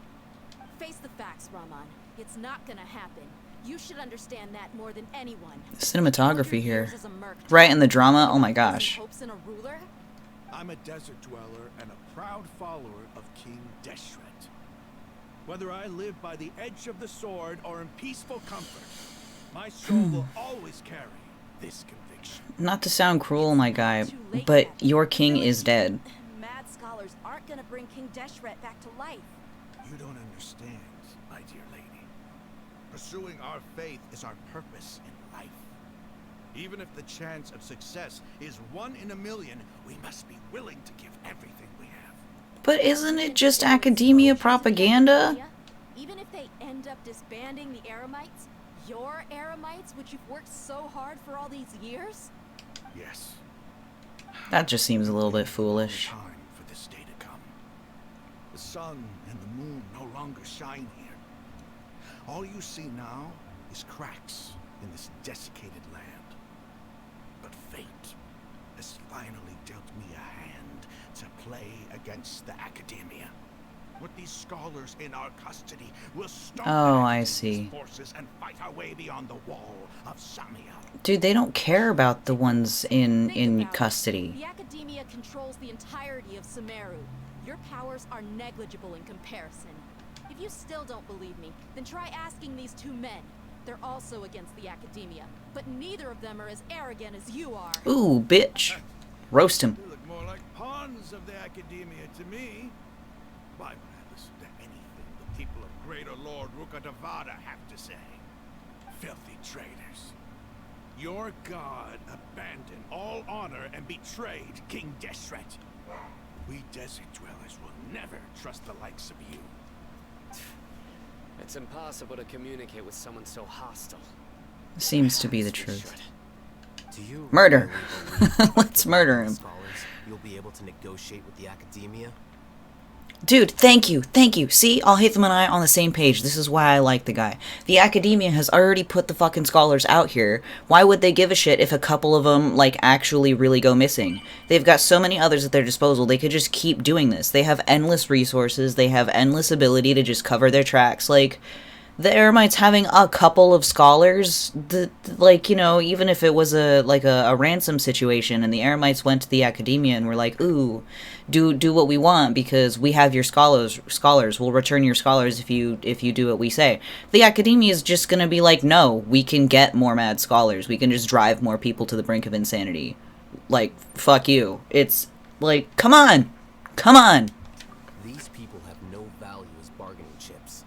Face the facts, Raman. It's not gonna happen. You should understand that more than anyone. Cinematography here. Years as a merc, Right in the drama, oh my gosh. hopes in a ruler? I'm a desert dweller and a proud follower of King Deshret. Whether I live by the edge of the sword or in peaceful comfort, my soul will always carry this conviction. Not to sound cruel, my guy, but your king is dead. Mad scholars aren't gonna bring King Deshret back to life. You don't understand, my dear lady. Pursuing our faith is our purpose in life. Even if the chance of success is 1 in a million, we must be willing to give everything we have. But isn't it just academia propaganda? Even if they end up disbanding the Eremites, your Eremites, which you've worked so hard for all these years? Yes. That just seems a little bit foolish. Time for this day to come. The sun and the moon no longer shine here. All you see now is cracks in this desiccated land. But fate has finally dealt me a hand to play against the academia. With these scholars in our custody, we'll stop I see. forces and fight our way beyond the wall of Samia. Dude, they don't care about the ones in custody. The Academia controls the entirety of Sumeru. Your powers are negligible in comparison. If you still don't believe me, then try asking these two men. They're also against the Academia, but neither of them are as arrogant as you are. Ooh, bitch. Roast him. They look more like pawns of the Academia to me. Why would I listen to anything the people of Greater Lord Rukkhadevata have to say? Filthy traitors. Your god abandoned all honor and betrayed King Deshret. We desert dwellers will never trust the likes of you. It's impossible to communicate with someone so hostile. Seems to be the truth. Do you Murder. really believe Let's murder him. scholars, you'll be able to negotiate with the Academia? Dude, thank you, thank you. See, I'll hate them and I on the same page. This is why I like the guy. The Academia has already put the fucking scholars out here. Why would they give a shit if a couple of them, like, actually really go missing? They've got so many others at their disposal, they could just keep doing this. They have endless resources, they have endless ability to just cover their tracks. Like, the Eremites having a couple of scholars, like, you know, even if it was a ransom situation and the Eremites went to the Academia and were like, ooh, do what we want because we have your scholars, we'll return your scholars if you do what we say. The Academia is just gonna be like, no, we can get more mad scholars, we can just drive more people to the brink of insanity. Like, fuck you. It's like, come on! These people have no value as bargaining chips,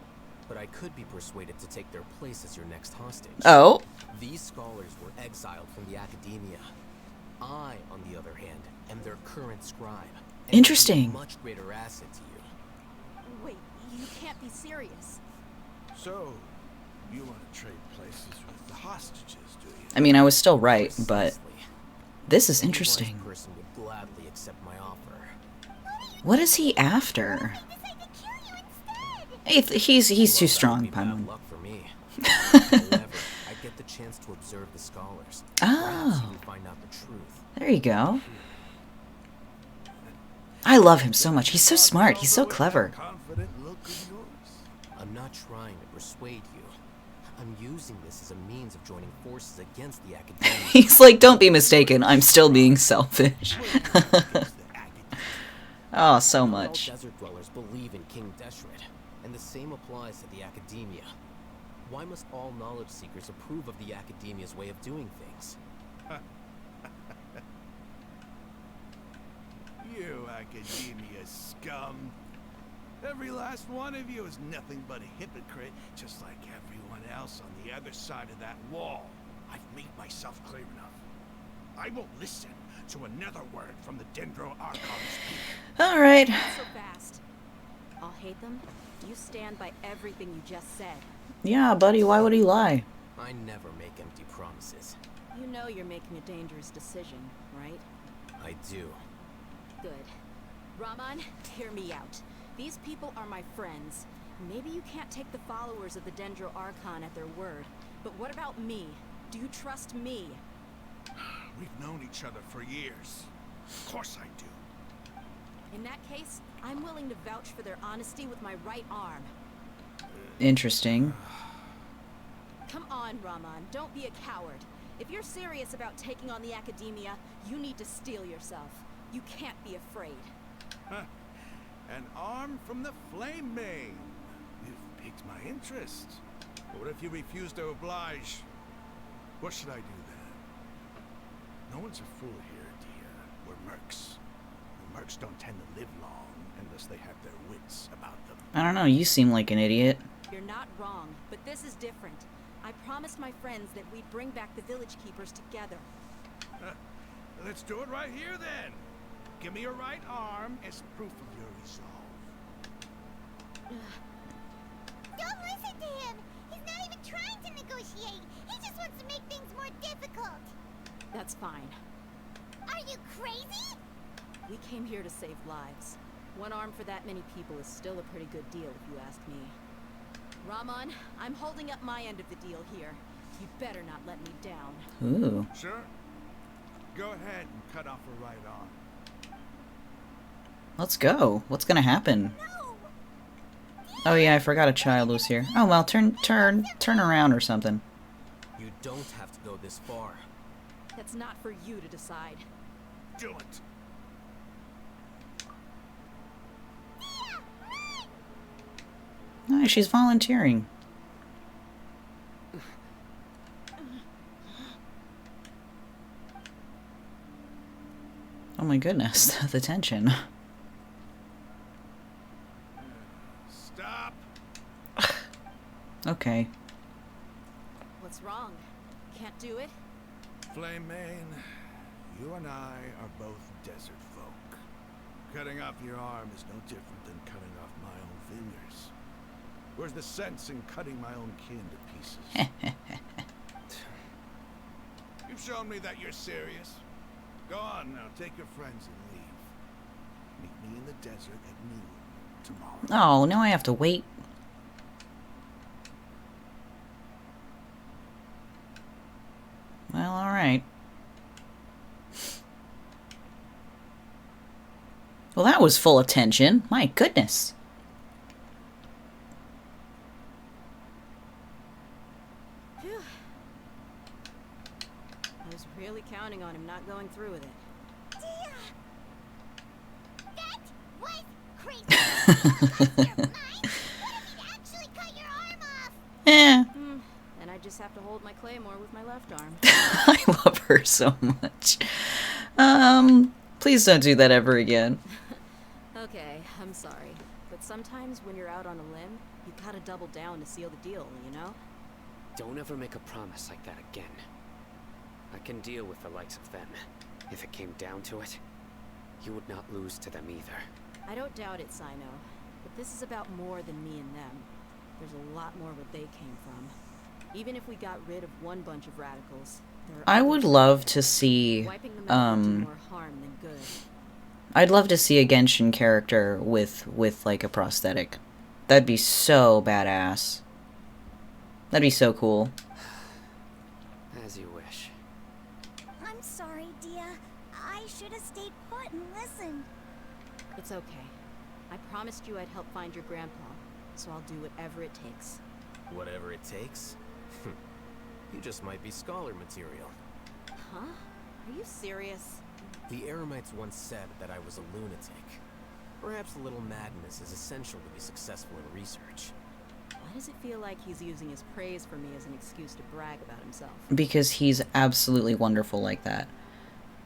but I could be persuaded to take their place as your next hostage. Oh? These scholars were exiled from the Academia. I, on the other hand, am their current scribe. And Interesting. a much greater asset to you. Wait, you can't be serious. So, you want to trade places with the hostages, do you? I mean, I was still right, but Precisely. this is Any interesting. wise person would gladly accept my offer. What is he after? He's too Well, that strong, would be bad Paimon. luck for me. However, I get the chance to observe the scholars. Perhaps Oh. even find out the truth. There you go. I love him so much. He's so smart. He's so clever. Confident look of yours. I'm not trying to persuade you. I'm using this as a means of joining forces against the Academia. He's like, don't be mistaken. I'm still being selfish. Oh, so much. All desert dwellers believe in King Deshret, and the same applies to the Academia. Why must all knowledge seekers approve of the Academia's way of doing things? You Academia scum. Every last one of you is nothing but a hypocrite, just like everyone else on the other side of that wall. I've made myself clear enough. I won't listen to another word from the Dendro Archon's people. Alright. Not so fast. I'll hate them. You stand by everything you just said. Yeah, buddy, why would he lie? I never make empty promises. You know you're making a dangerous decision, right? I do. Good. Raman, hear me out. These people are my friends. Maybe you can't take the followers of the Dendro Archon at their word, but what about me? Do you trust me? We've known each other for years. Of course I do. In that case, I'm willing to vouch for their honesty with my right arm. Interesting. Come on, Raman, don't be a coward. If you're serious about taking on the Academia, you need to steel yourself. You can't be afraid. An arm from the Flame Main. You've piqued my interest. But what if you refuse to oblige? What should I do then? No one's a fool here, dear. We're mercs. And mercs don't tend to live long unless they have their wits about them. I don't know, you seem like an idiot. You're not wrong, but this is different. I promised my friends that we'd bring back the village keepers together. Let's do it right here then. Give me your right arm as proof of your resolve. Don't listen to him! He's not even trying to negotiate! He just wants to make things more difficult! That's fine. Are you crazy? We came here to save lives. One arm for that many people is still a pretty good deal, if you ask me. Raman, I'm holding up my end of the deal here. You better not let me down. Ooh. Sure. Go ahead and cut off her right arm. Let's go. What's gonna happen? No! Oh yeah, I forgot a child was here. Oh well, turn around or something. You don't have to go this far. That's not for you to decide. Do it. No, she's volunteering. Oh my goodness, the tension. Stop. Okay. What's wrong? Can't do it? Flame Mane, you and I are both desert folk. Cutting off your arm is no different than cutting off my own fingers. Where's the sense in cutting my own kin to pieces? You've shown me that you're serious. Go on now, take your friends and leave. Meet me in the desert at noon tomorrow. Oh, now I have to wait. Well, alright. Well, that was full of tension. My goodness. Phew. I was really counting on him not going through with it. Dia! That was crazy! Lost your mind? What if he'd actually cut your arm off? Eh. And I just have to hold my claymore with my left arm. I love her so much. Please don't do that ever again. Okay, I'm sorry. But sometimes when you're out on a limb, you gotta double down to seal the deal, you know? Don't ever make a promise like that again. I can deal with the likes of them. If it came down to it, you would not lose to them either. I don't doubt it, Sino. But this is about more than me and them. There's a lot more where they came from. Even if we got rid of one bunch of radicals, there are I would love to see, wiping them out would do more harm than good. I'd love to see a Genshin character with like a prosthetic. That'd be so badass. That'd be so cool. As you wish. I'm sorry, Dia. I should have stayed put and listened. It's okay. I promised you I'd help find your grandpa, so I'll do whatever it takes. Whatever it takes? You just might be scholar material. Huh? Are you serious? The Eremites once said that I was a lunatic. Perhaps a little madness is essential to be successful in research. Why does it feel like he's using his praise for me as an excuse to brag about himself? Because he's absolutely wonderful like that.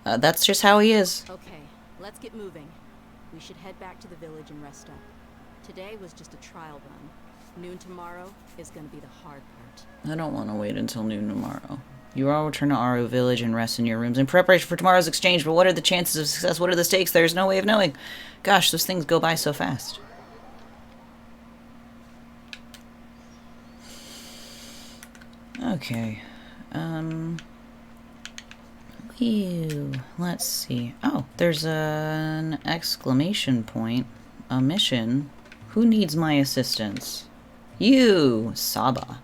That's just how he is. Okay, let's get moving. We should head back to the village and rest up. Today was just a trial run. Noon tomorrow is going to be the hard part. I don't want to wait until noon tomorrow. You all return to Aru Village and rest in your rooms in preparation for tomorrow's exchange, but what are the chances of success? What are the stakes? There's no way of knowing. Gosh, those things go by so fast. Okay. Let's see. Oh, there's an exclamation point. A mission. Who needs my assistance? You, Saba.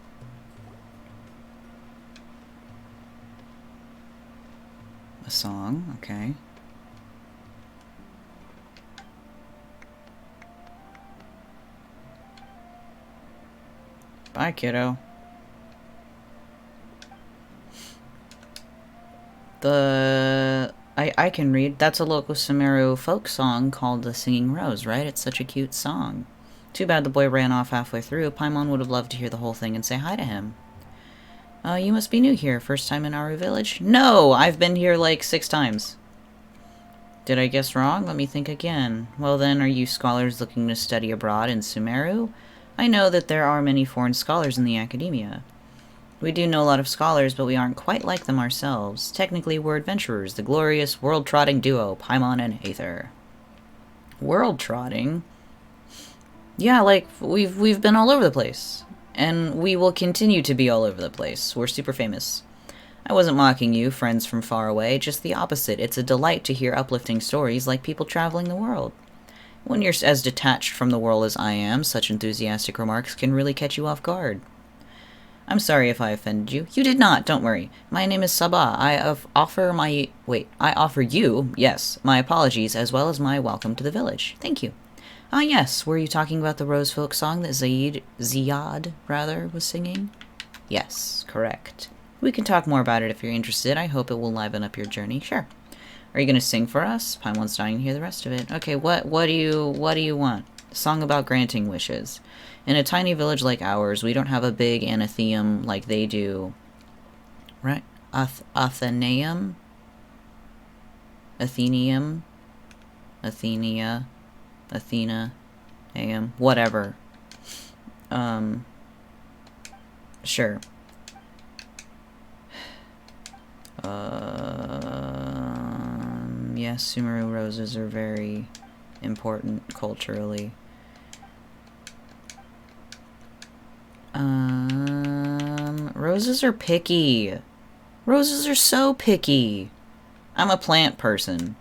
A song, okay. Bye, kiddo. I can read. That's a local Sumeru folk song called The Singing Rose, right? It's such a cute song. Too bad the boy ran off halfway through. Paimon would have loved to hear the whole thing and say hi to him. You must be new here. First time in Aru Village? No! I've been here like 6 times. Did I guess wrong? Let me think again. Well then, are you scholars looking to study abroad in Sumeru? I know that there are many foreign scholars in the academia. We do know a lot of scholars, but we aren't quite like them ourselves. Technically, we're adventurers, the glorious world-trotting duo, Paimon and Aether. World-trotting? Yeah, like, we've been all over the place. And we will continue to be all over the place. We're super famous. I wasn't mocking you, friends from far away, just the opposite. It's a delight to hear uplifting stories like people traveling the world. When you're as detached from the world as I am, such enthusiastic remarks can really catch you off guard. I'm sorry if I offended you. You did not, don't worry. My name is Saba. I offer you, yes, my apologies as well as my welcome to the village. Thank you. Ah, yes. Were you talking about the Rose Folk song that Ziad was singing? Yes, correct. We can talk more about it if you're interested. I hope it will liven up your journey. Sure. Are you gonna sing for us? Paimon's dying to hear the rest of it. Okay, what do you want? A song about granting wishes. In a tiny village like ours, we don't have a big anatheum like they do. Right? Athenaeum? Athenium? Athenia? Athena? Am? Whatever. Sure. Yes, Sumeru roses are very important culturally. Roses are picky. Roses are so picky. I'm a plant person.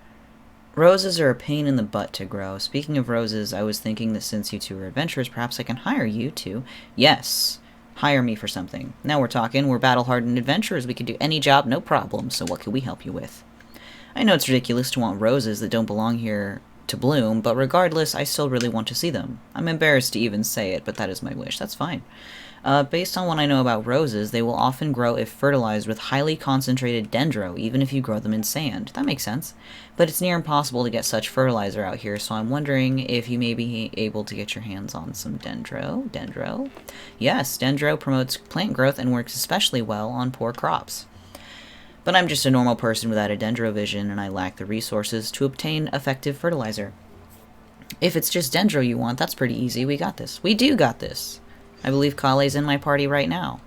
Roses are a pain in the butt to grow. Speaking of roses, I was thinking that since you two are adventurers, perhaps I can hire you two. Yes. Hire me for something. Now we're talking. We're battle-hardened adventurers. We can do any job, no problem. So what can we help you with? I know it's ridiculous to want roses that don't belong here to bloom, but regardless, I still really want to see them. I'm embarrassed to even say it, but that is my wish. That's fine. Based on what I know about roses, they will often grow if fertilized with highly concentrated dendro, even if you grow them in sand. That makes sense. But it's near impossible to get such fertilizer out here, so I'm wondering if you may be able to get your hands on some dendro. Dendro? Yes, dendro promotes plant growth and works especially well on poor crops. But I'm just a normal person without a dendro vision, and I lack the resources to obtain effective fertilizer. If it's just dendro you want, that's pretty easy. We got this. We do got this. I believe Kale's in my party right now.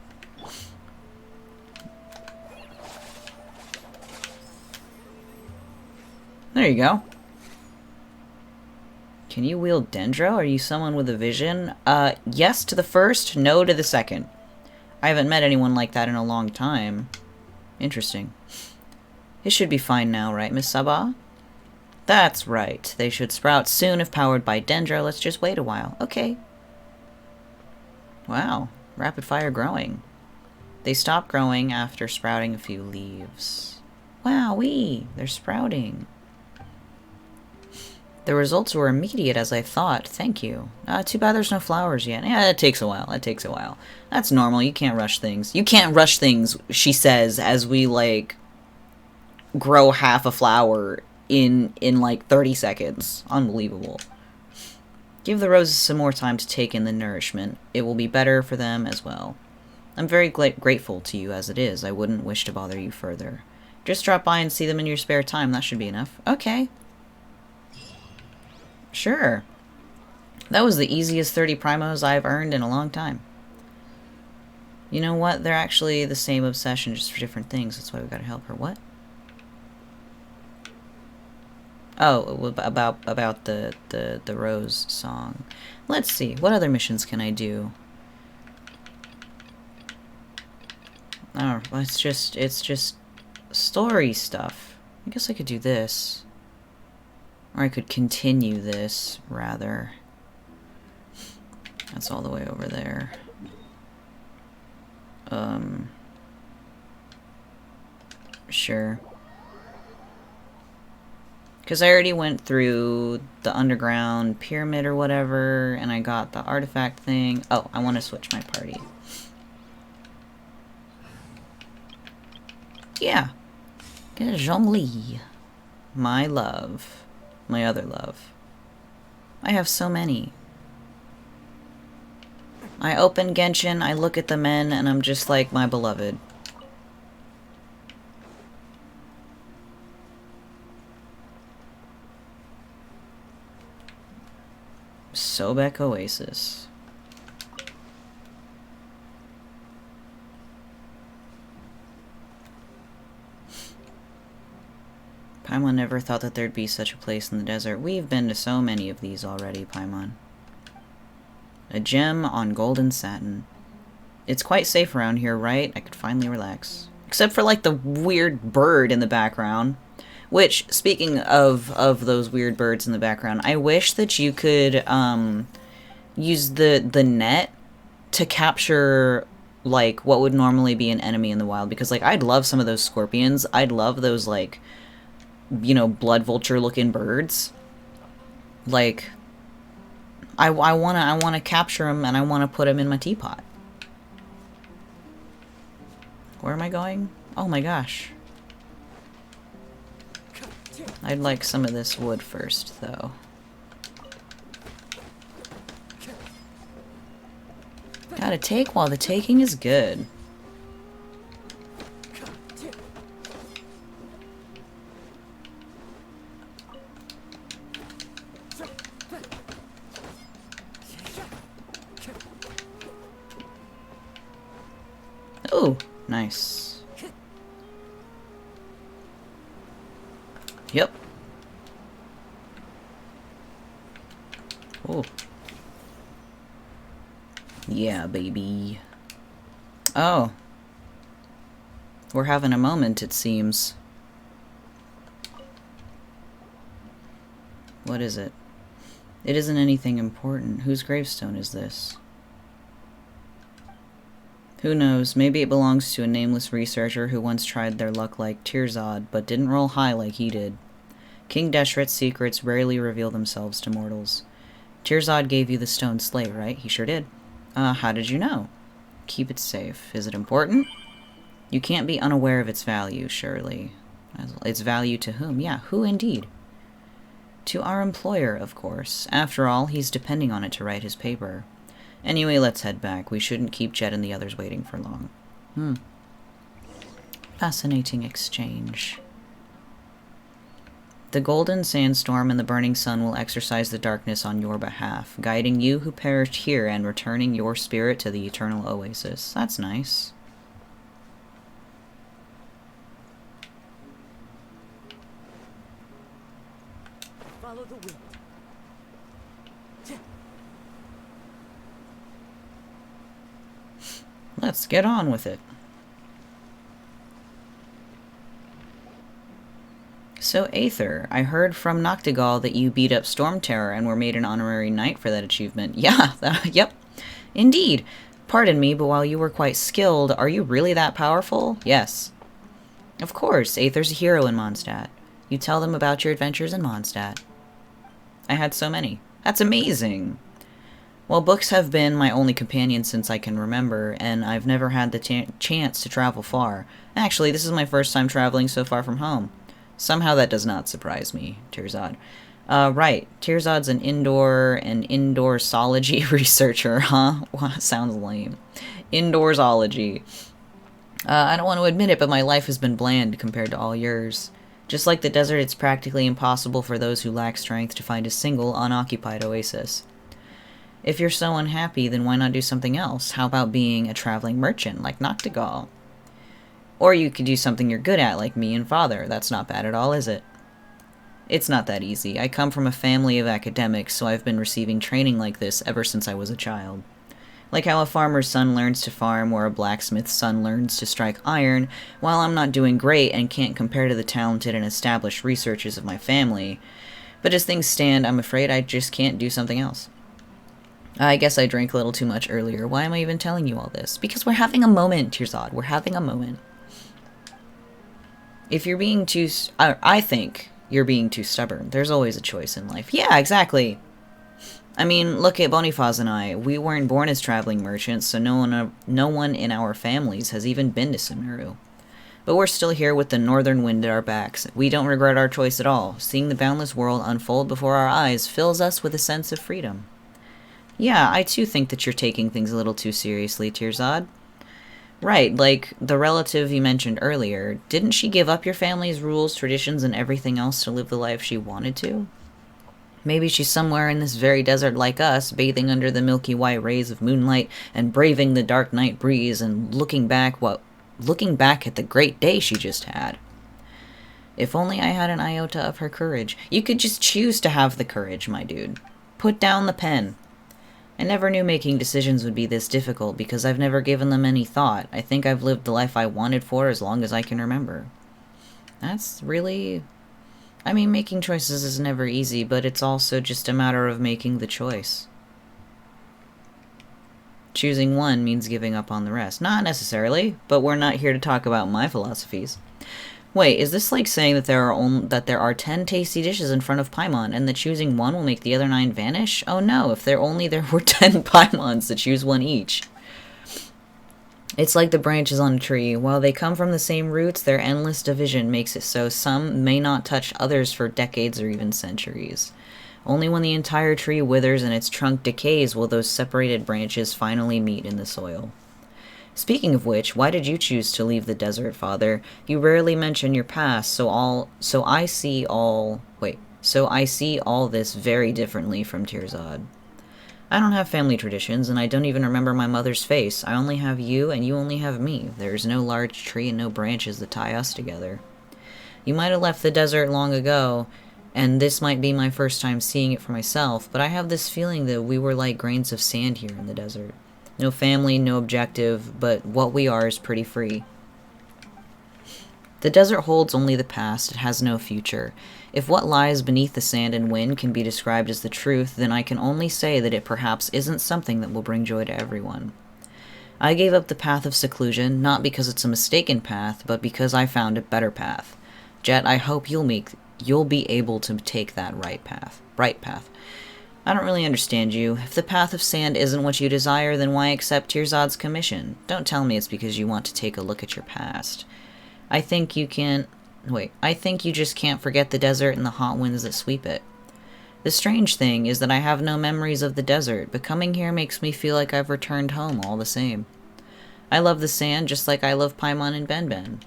There you go. Can you wield dendro? Are you someone with a vision? Yes to the first, no to the second. I haven't met anyone like that in a long time. Interesting. It should be fine now, right, Miss Sabah? That's right. They should sprout soon if powered by dendro. Let's just wait a while. Okay. Wow. Rapid fire growing. They stop growing after sprouting a few leaves. Wowee. They're sprouting. The results were immediate as I thought. Thank you. Too bad there's no flowers yet. Yeah, it takes a while. It takes a while. That's normal. You can't rush things. You can't rush things, she says, as we, like, grow half a flower in like, 30 seconds. Unbelievable. Give the roses some more time to take in the nourishment. It will be better for them as well. I'm very grateful to you as it is. I wouldn't wish to bother you further. Just drop by and see them in your spare time. That should be enough. Okay. Sure. That was the easiest 30 primos I've earned in a long time. You know what? They're actually the same obsession, just for different things. That's why we gotta help her. What? Oh, about the Rose song. Let's see. What other missions can I do? Oh, it's just story stuff. I guess I could do this. Or I could continue this, rather. That's all the way over there. Sure. Because I already went through the underground pyramid or whatever, and I got the artifact thing. Oh, I want to switch my party. Yeah. Get Zhongli. My love. My other love. I have so many. I open Genshin, I look at the men, and I'm just like, my beloved. Sobek Oasis. Paimon never thought that there'd be such a place in the desert. We've been to so many of these already, Paimon. A gem on golden satin. It's quite safe around here, right? I could finally relax. Except for, like, the weird bird in the background. Which, speaking of those weird birds in the background, I wish that you could use the net to capture, like, what would normally be an enemy in the wild. Because, like, I'd love some of those scorpions. I'd love those, like, you know, blood vulture-looking birds. Like, I wanna capture him and I wanna put him in my teapot. Where am I going? Oh my gosh. I'd like some of this wood first, though. Gotta take while the taking is good. Oh, nice. Yep. Oh. Yeah, baby. Oh. We're having a moment, it seems. What is it? It isn't anything important. Whose gravestone is this? Who knows, maybe it belongs to a nameless researcher who once tried their luck like Tirzad, but didn't roll high like he did. King Deshret's secrets rarely reveal themselves to mortals. Tirzad gave you the stone slate, right? He sure did. How did you know? Keep it safe. Is it important? You can't be unaware of its value, surely. Its value to whom? Yeah, who indeed? To our employer, of course. After all, he's depending on it to write his paper. Anyway, let's head back. We shouldn't keep Jet and the others waiting for long. Fascinating exchange. The golden sandstorm and the burning sun will exercise the darkness on your behalf, guiding you who perished here and returning your spirit to the eternal oasis. That's nice. Follow the wind. Let's get on with it. So, Aether, I heard from Noctigal that you beat up Storm Terror and were made an honorary knight for that achievement. Yeah, yep. Indeed. Pardon me, but while you were quite skilled, are you really that powerful? Yes. Of course, Aether's a hero in Mondstadt. You tell them about your adventures in Mondstadt. I had so many. That's amazing! Well, books have been my only companion since I can remember, and I've never had the chance to travel far. Actually, this is my first time traveling so far from home. Somehow that does not surprise me, Tirzad. Right. Tirzad's an indoorsology researcher, huh? Sounds lame. Indoorsology. I don't want to admit it, but my life has been bland compared to all yours. Just like the desert, it's practically impossible for those who lack strength to find a single unoccupied oasis. If you're so unhappy, then why not do something else? How about being a traveling merchant, like Noctigal? Or you could do something you're good at, like me and Father. That's not bad at all, is it? It's not that easy. I come from a family of academics, so I've been receiving training like this ever since I was a child. Like how a farmer's son learns to farm, or a blacksmith's son learns to strike iron. While I'm not doing great and can't compare to the talented and established researchers of my family, but as things stand, I'm afraid I just can't do something else. I guess I drank a little too much earlier. Why am I even telling you all this? Because we're having a moment, Tirzad. We're having a moment. If you're being too... I think you're being too stubborn. There's always a choice in life. Yeah, exactly. I mean, look at Bonifaz and I. We weren't born as traveling merchants, so no one in our families has even been to Sumeru. But we're still here with the northern wind at our backs. We don't regret our choice at all. Seeing the boundless world unfold before our eyes fills us with a sense of freedom. Yeah, I too think that you're taking things a little too seriously, Tirzad. Right, like the relative you mentioned earlier. Didn't she give up your family's rules, traditions, and everything else to live the life she wanted to? Maybe she's somewhere in this very desert like us, bathing under the milky white rays of moonlight and braving the dark night breeze and looking back at the great day she just had. If only I had an iota of her courage. You could just choose to have the courage, my dude. Put down the pen. I never knew making decisions would be this difficult because I've never given them any thought. I think I've lived the life I wanted for as long as I can remember. That's really... I mean, making choices is never easy, but it's also just a matter of making the choice. Choosing one means giving up on the rest. Not necessarily, but we're not here to talk about my philosophies. Wait, is this like saying that there are 10 tasty dishes in front of Paimon, and that choosing one will make the other 9 vanish? Oh no, if there were 10 Paimons to choose one each. It's like the branches on a tree. While they come from the same roots, their endless division makes it so some may not touch others for decades or even centuries. Only when the entire tree withers and its trunk decays will those separated branches finally meet in the soil. Speaking of which, why did you choose to leave the desert, Father? You rarely mention your past, so I see all this very differently from Tirzad. I don't have family traditions, and I don't even remember my mother's face. I only have you, and you only have me. There is no large tree and no branches that tie us together. You might have left the desert long ago, and this might be my first time seeing it for myself, but I have this feeling that we were like grains of sand here in the desert. No family, no objective, but what we are is pretty free. The desert holds only the past, it has no future. If what lies beneath the sand and wind can be described as the truth, then I can only say that it perhaps isn't something that will bring joy to everyone. I gave up the path of seclusion, not because it's a mistaken path, but because I found a better path. Jet, I hope you'll be able to take that right path. I don't really understand you. If the path of sand isn't what you desire, then why accept Tirzad's commission? Don't tell me it's because you want to take a look at your past. I think you just can't forget the desert and the hot winds that sweep it. The strange thing is that I have no memories of the desert, but coming here makes me feel like I've returned home all the same. I love the sand just like I love Paimon and Benben.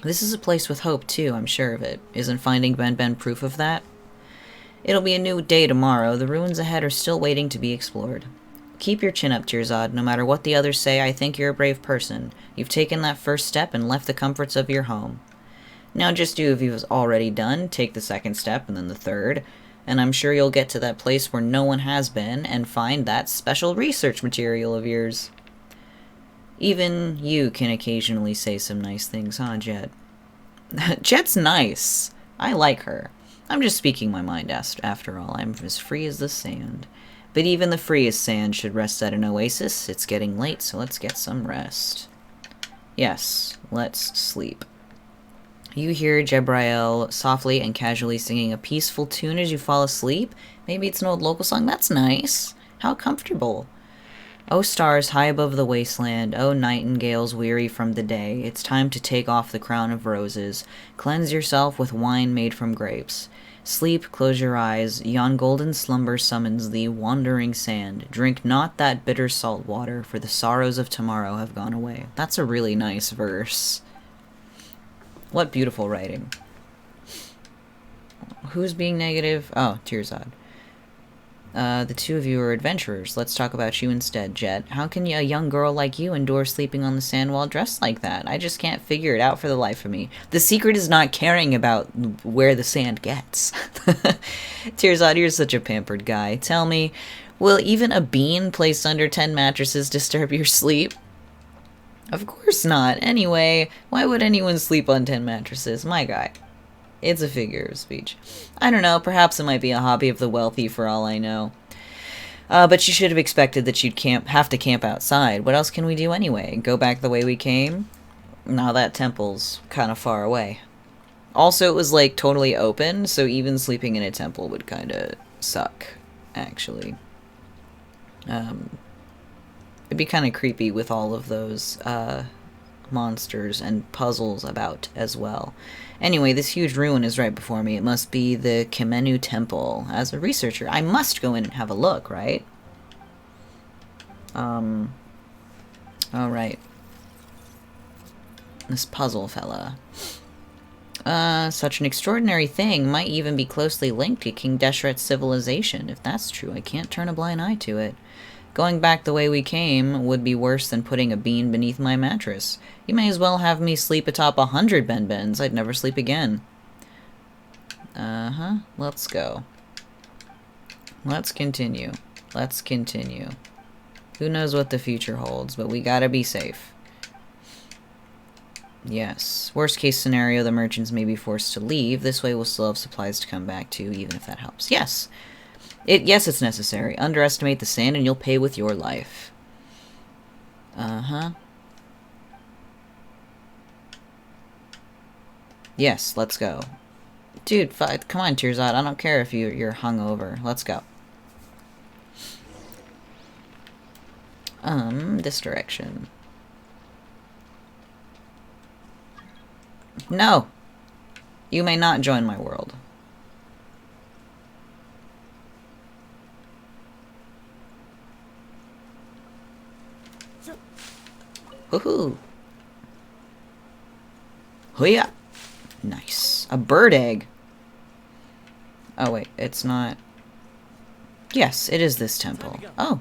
This is a place with hope too, I'm sure of it. Isn't finding Benben proof of that? It'll be a new day tomorrow. The ruins ahead are still waiting to be explored. Keep your chin up, Tirzad. No matter what the others say, I think you're a brave person. You've taken that first step and left the comforts of your home. Now just do as you've already done. Take the second step and then the third. And I'm sure you'll get to that place where no one has been and find that special research material of yours. Even you can occasionally say some nice things, huh, Jet? Jet's nice. I like her. I'm just speaking my mind after all. I'm as free as the sand. But even the freest sand should rest at an oasis. It's getting late, so let's get some rest. Yes, let's sleep. You hear Jebrael softly and casually singing a peaceful tune as you fall asleep. Maybe it's an old local song. That's nice. How comfortable. O stars high above the wasteland, O nightingales weary from the day, it's time to take off the crown of roses. Cleanse yourself with wine made from grapes. Sleep, close your eyes, yon golden slumber summons thee, wandering sand. Drink not that bitter salt water, for the sorrows of tomorrow have gone away. That's a really nice verse. What beautiful writing. Who's being negative? Oh, Tirzad. The two of you are adventurers. Let's talk about you instead, Jet. How can a young girl like you endure sleeping on the sand while dressed like that? I just can't figure it out for the life of me. The secret is not caring about where the sand gets. Tirzad, you're such a pampered guy. Tell me, will even a bean placed under 10 mattresses disturb your sleep? Of course not. Anyway, why would anyone sleep on 10 mattresses? My guy. It's a figure of speech. I don't know, perhaps it might be a hobby of the wealthy for all I know. But you should have expected that you'd have to camp outside. What else can we do anyway? Go back the way we came? No, that temple's kind of far away. Also, it was like totally open, so even sleeping in a temple would kind of suck, actually. It'd be kind of creepy with all of those monsters and puzzles about as well. Anyway, this huge ruin is right before me. It must be the Kemenu Temple. As a researcher, I must go in and have a look, right? Alright. This puzzle fella. Such an extraordinary thing might even be closely linked to King Deshret's civilization. If that's true, I can't turn a blind eye to it. Going back the way we came would be worse than putting a bean beneath my mattress. You may as well have me sleep atop 100 Benbens. I'd never sleep again. Let's go. Let's continue. Let's continue. Who knows what the future holds, but we gotta be safe. Yes. Worst case scenario, the merchants may be forced to leave. This way we'll still have supplies to come back to, even if that helps. Yes! Yes, it's necessary. Underestimate the sand and you'll pay with your life. Yes, let's go. Dude, come on, Tearsot. I don't care if you're hungover. Let's go. This direction. No! You may not join my world. Woohoo! Hoo-ya! Nice. A bird egg! Oh wait, it's not... Yes, it is this temple. Oh!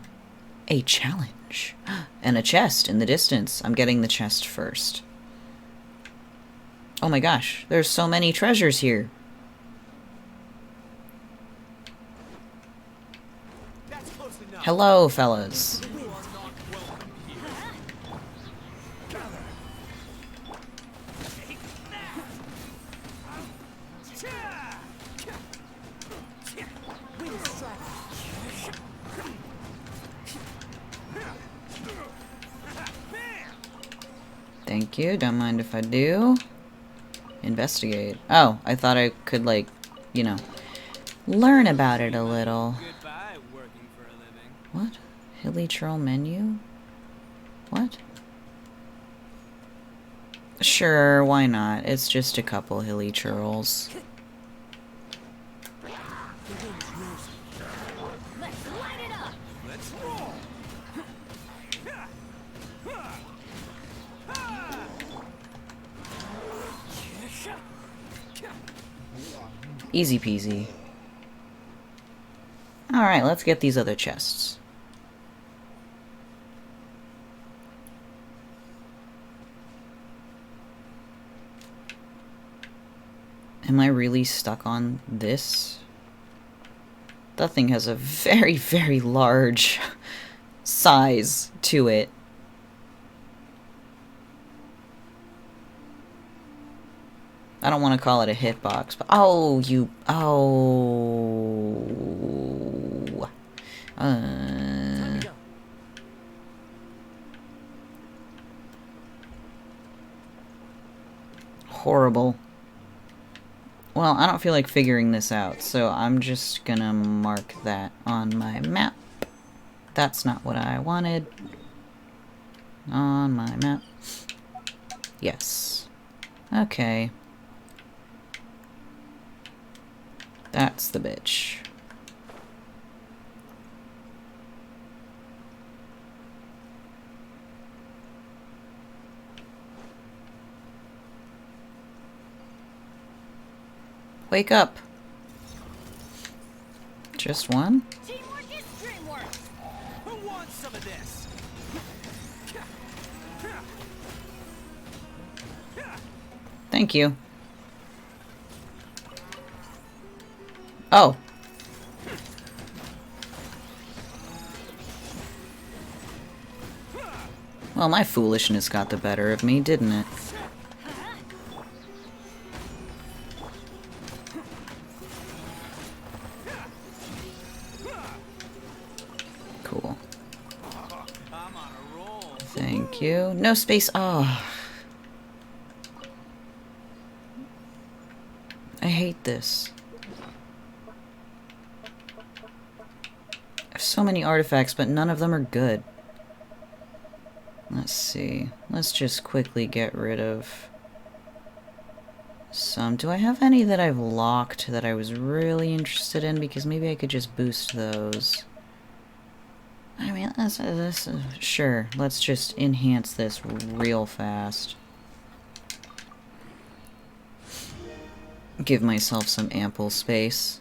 A challenge. And a chest in the distance. I'm getting the chest first. Oh my gosh, there's so many treasures here. Hello, fellas. Thank you, don't mind if I do. Investigate. Oh, I thought I could, like, you know, learn about it a little. What? Hilly Troll menu? What? Sure, why not? It's just a couple hilly churls. Easy peasy. Alright, let's get these other chests. Am I really stuck on this? That thing has a very, very large size to it. I don't want to call it a hitbox, but oh, you, oh, horrible. Well, I don't feel like figuring this out, so I'm just gonna mark that on my map. That's not what I wanted. On my map. Yes. Okay. That's the bitch. Wake up. Just one? Teamwork is dreamwork. Who wants some of this? Thank you. Oh. Well, my foolishness got the better of me, didn't it? Cool. Thank you. No space. Oh. I hate this. I have so many artifacts, but none of them are good. Let's see. Let's just quickly get rid of some. Do I have any that I've locked that I was really interested in? Because maybe I could just boost those. I mean, sure. Let's just enhance this real fast. Give myself some ample space.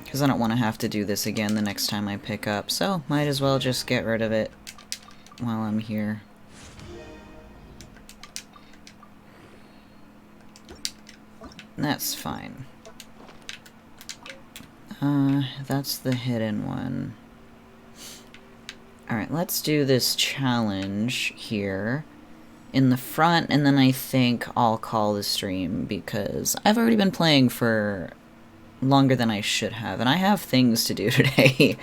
Because I don't want to have to do this again the next time I pick up, so might as well just get rid of it while I'm here. That's fine. That's the hidden one. Alright, let's do this challenge here in the front, and then I think I'll call the stream, because I've already been playing for longer than I should have, and I have things to do today.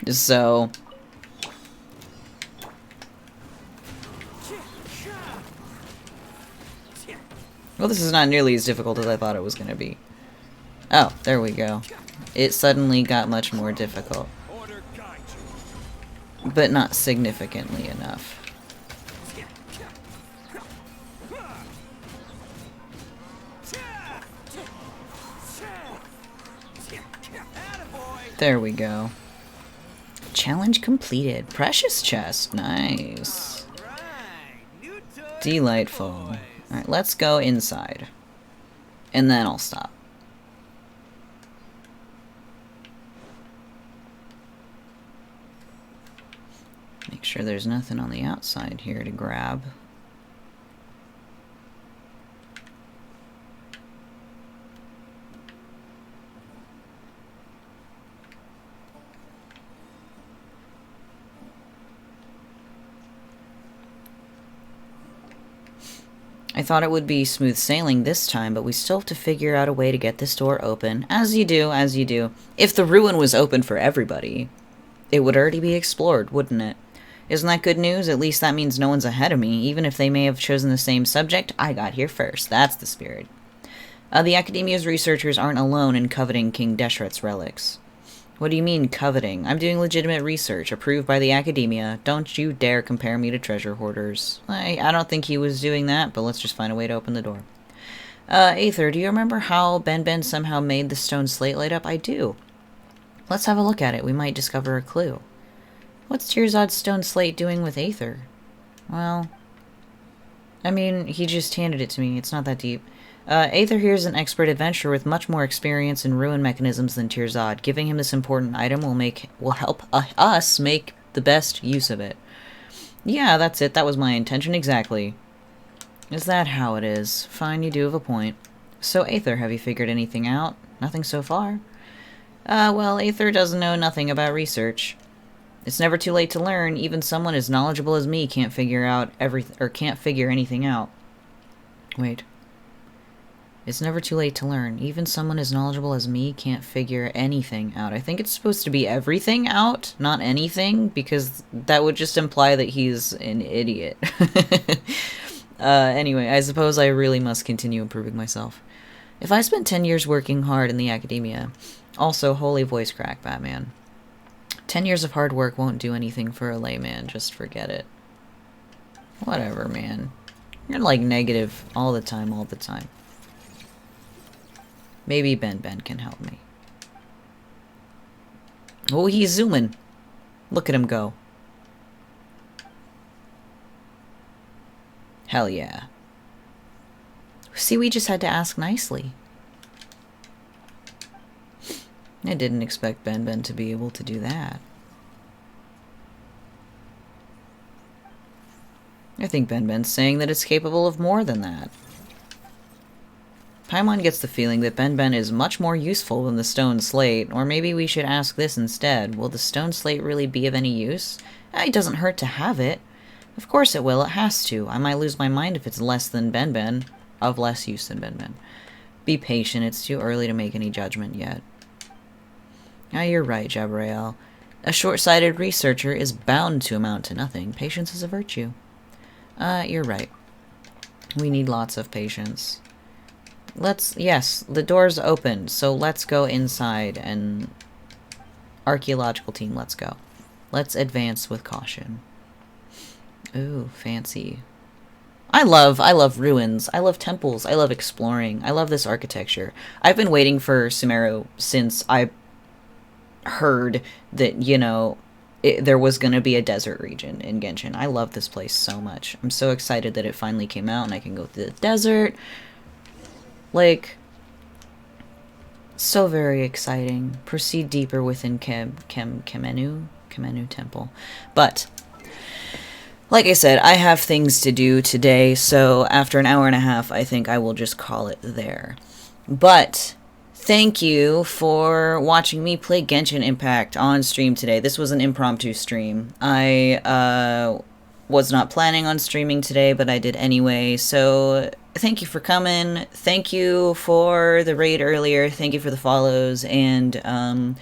So... Well, this is not nearly as difficult as I thought it was going to be. Oh, there we go. It suddenly got much more difficult. But not significantly enough. There we go. Challenge completed. Precious chest. Nice. Delightful. Alright, let's go inside. And then I'll stop. Make sure there's nothing on the outside here to grab. I thought it would be smooth sailing this time, but we still have to figure out a way to get this door open. As you do, as you do. If the ruin was open for everybody, it would already be explored, wouldn't it? Isn't that good news? At least that means no one's ahead of me. Even if they may have chosen the same subject, I got here first. That's the spirit. The Academia's researchers aren't alone in coveting King Deshret's relics. What do you mean, coveting? I'm doing legitimate research, approved by the Academia. Don't you dare compare me to treasure hoarders. I don't think he was doing that, but let's just find a way to open the door. Aether, do you remember how Ben somehow made the stone slate light up? I do. Let's have a look at it. We might discover a clue. What's Tirzad's stone slate doing with Aether? Well, I mean, he just handed it to me. It's not that deep. Aether here is an expert adventurer with much more experience in ruin mechanisms than Tirzad. Giving him this important item will help us make the best use of it. Yeah, that's it. That was my intention exactly. Is that how it is? Fine, you do have a point. So, Aether, have you figured anything out? Nothing so far? Well, Aether doesn't know nothing about research. It's never too late to learn. Even someone as knowledgeable as me can't figure anything out. Wait. It's never too late to learn. Even someone as knowledgeable as me can't figure anything out. I think it's supposed to be everything out, not anything, because that would just imply that he's an idiot. Anyway, I suppose I really must continue improving myself. If I spent 10 years working hard in the Academia... Also, holy voice crack, Batman. 10 years of hard work won't do anything for a layman. Just forget it. Whatever, man. You're like negative all the time, all the time. Maybe Ben can help me. Oh, he's zooming. Look at him go. Hell yeah. See, we just had to ask nicely. I didn't expect Ben to be able to do that. I think Ben's saying that it's capable of more than that. Paimon gets the feeling that Ben is much more useful than the stone slate, or maybe we should ask this instead. Will the stone slate really be of any use? It doesn't hurt to have it. Of course it will, it has to. I might lose my mind if it's less than Ben, of less use than Ben. Be patient, it's too early to make any judgment yet. Ah, you're right, Jabrael. A short-sighted researcher is bound to amount to nothing. Patience is a virtue. You're right. We need lots of patience. Yes, the door's open, so let's go inside and... Archaeological team, let's go. Let's advance with caution. Ooh, fancy. I love ruins. I love temples. I love exploring. I love this architecture. I've been waiting for Sumeru since I heard that, you know, there was going to be a desert region in Genshin. I love this place so much. I'm so excited that it finally came out and I can go through the desert. Like, so very exciting. Proceed deeper within Kemenu Temple. But, like I said, I have things to do today, so after an hour and a half, I think I will just call it there. But... thank you for watching me play Genshin Impact on stream today. This was an impromptu stream. I was not planning on streaming today, but I did anyway. So thank you for coming. Thank you for the raid earlier. Thank you for the follows. And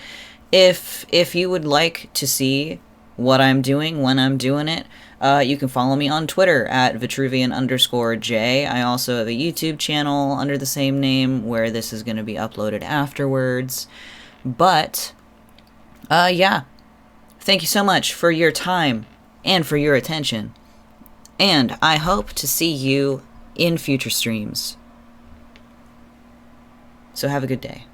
if you would like to see what I'm doing when I'm doing it, you can follow me on Twitter at Vitruvian_Jay. I also have a YouTube channel under the same name where this is going to be uploaded afterwards. But, yeah. Thank you so much for your time and for your attention. And I hope to see you in future streams. So have a good day.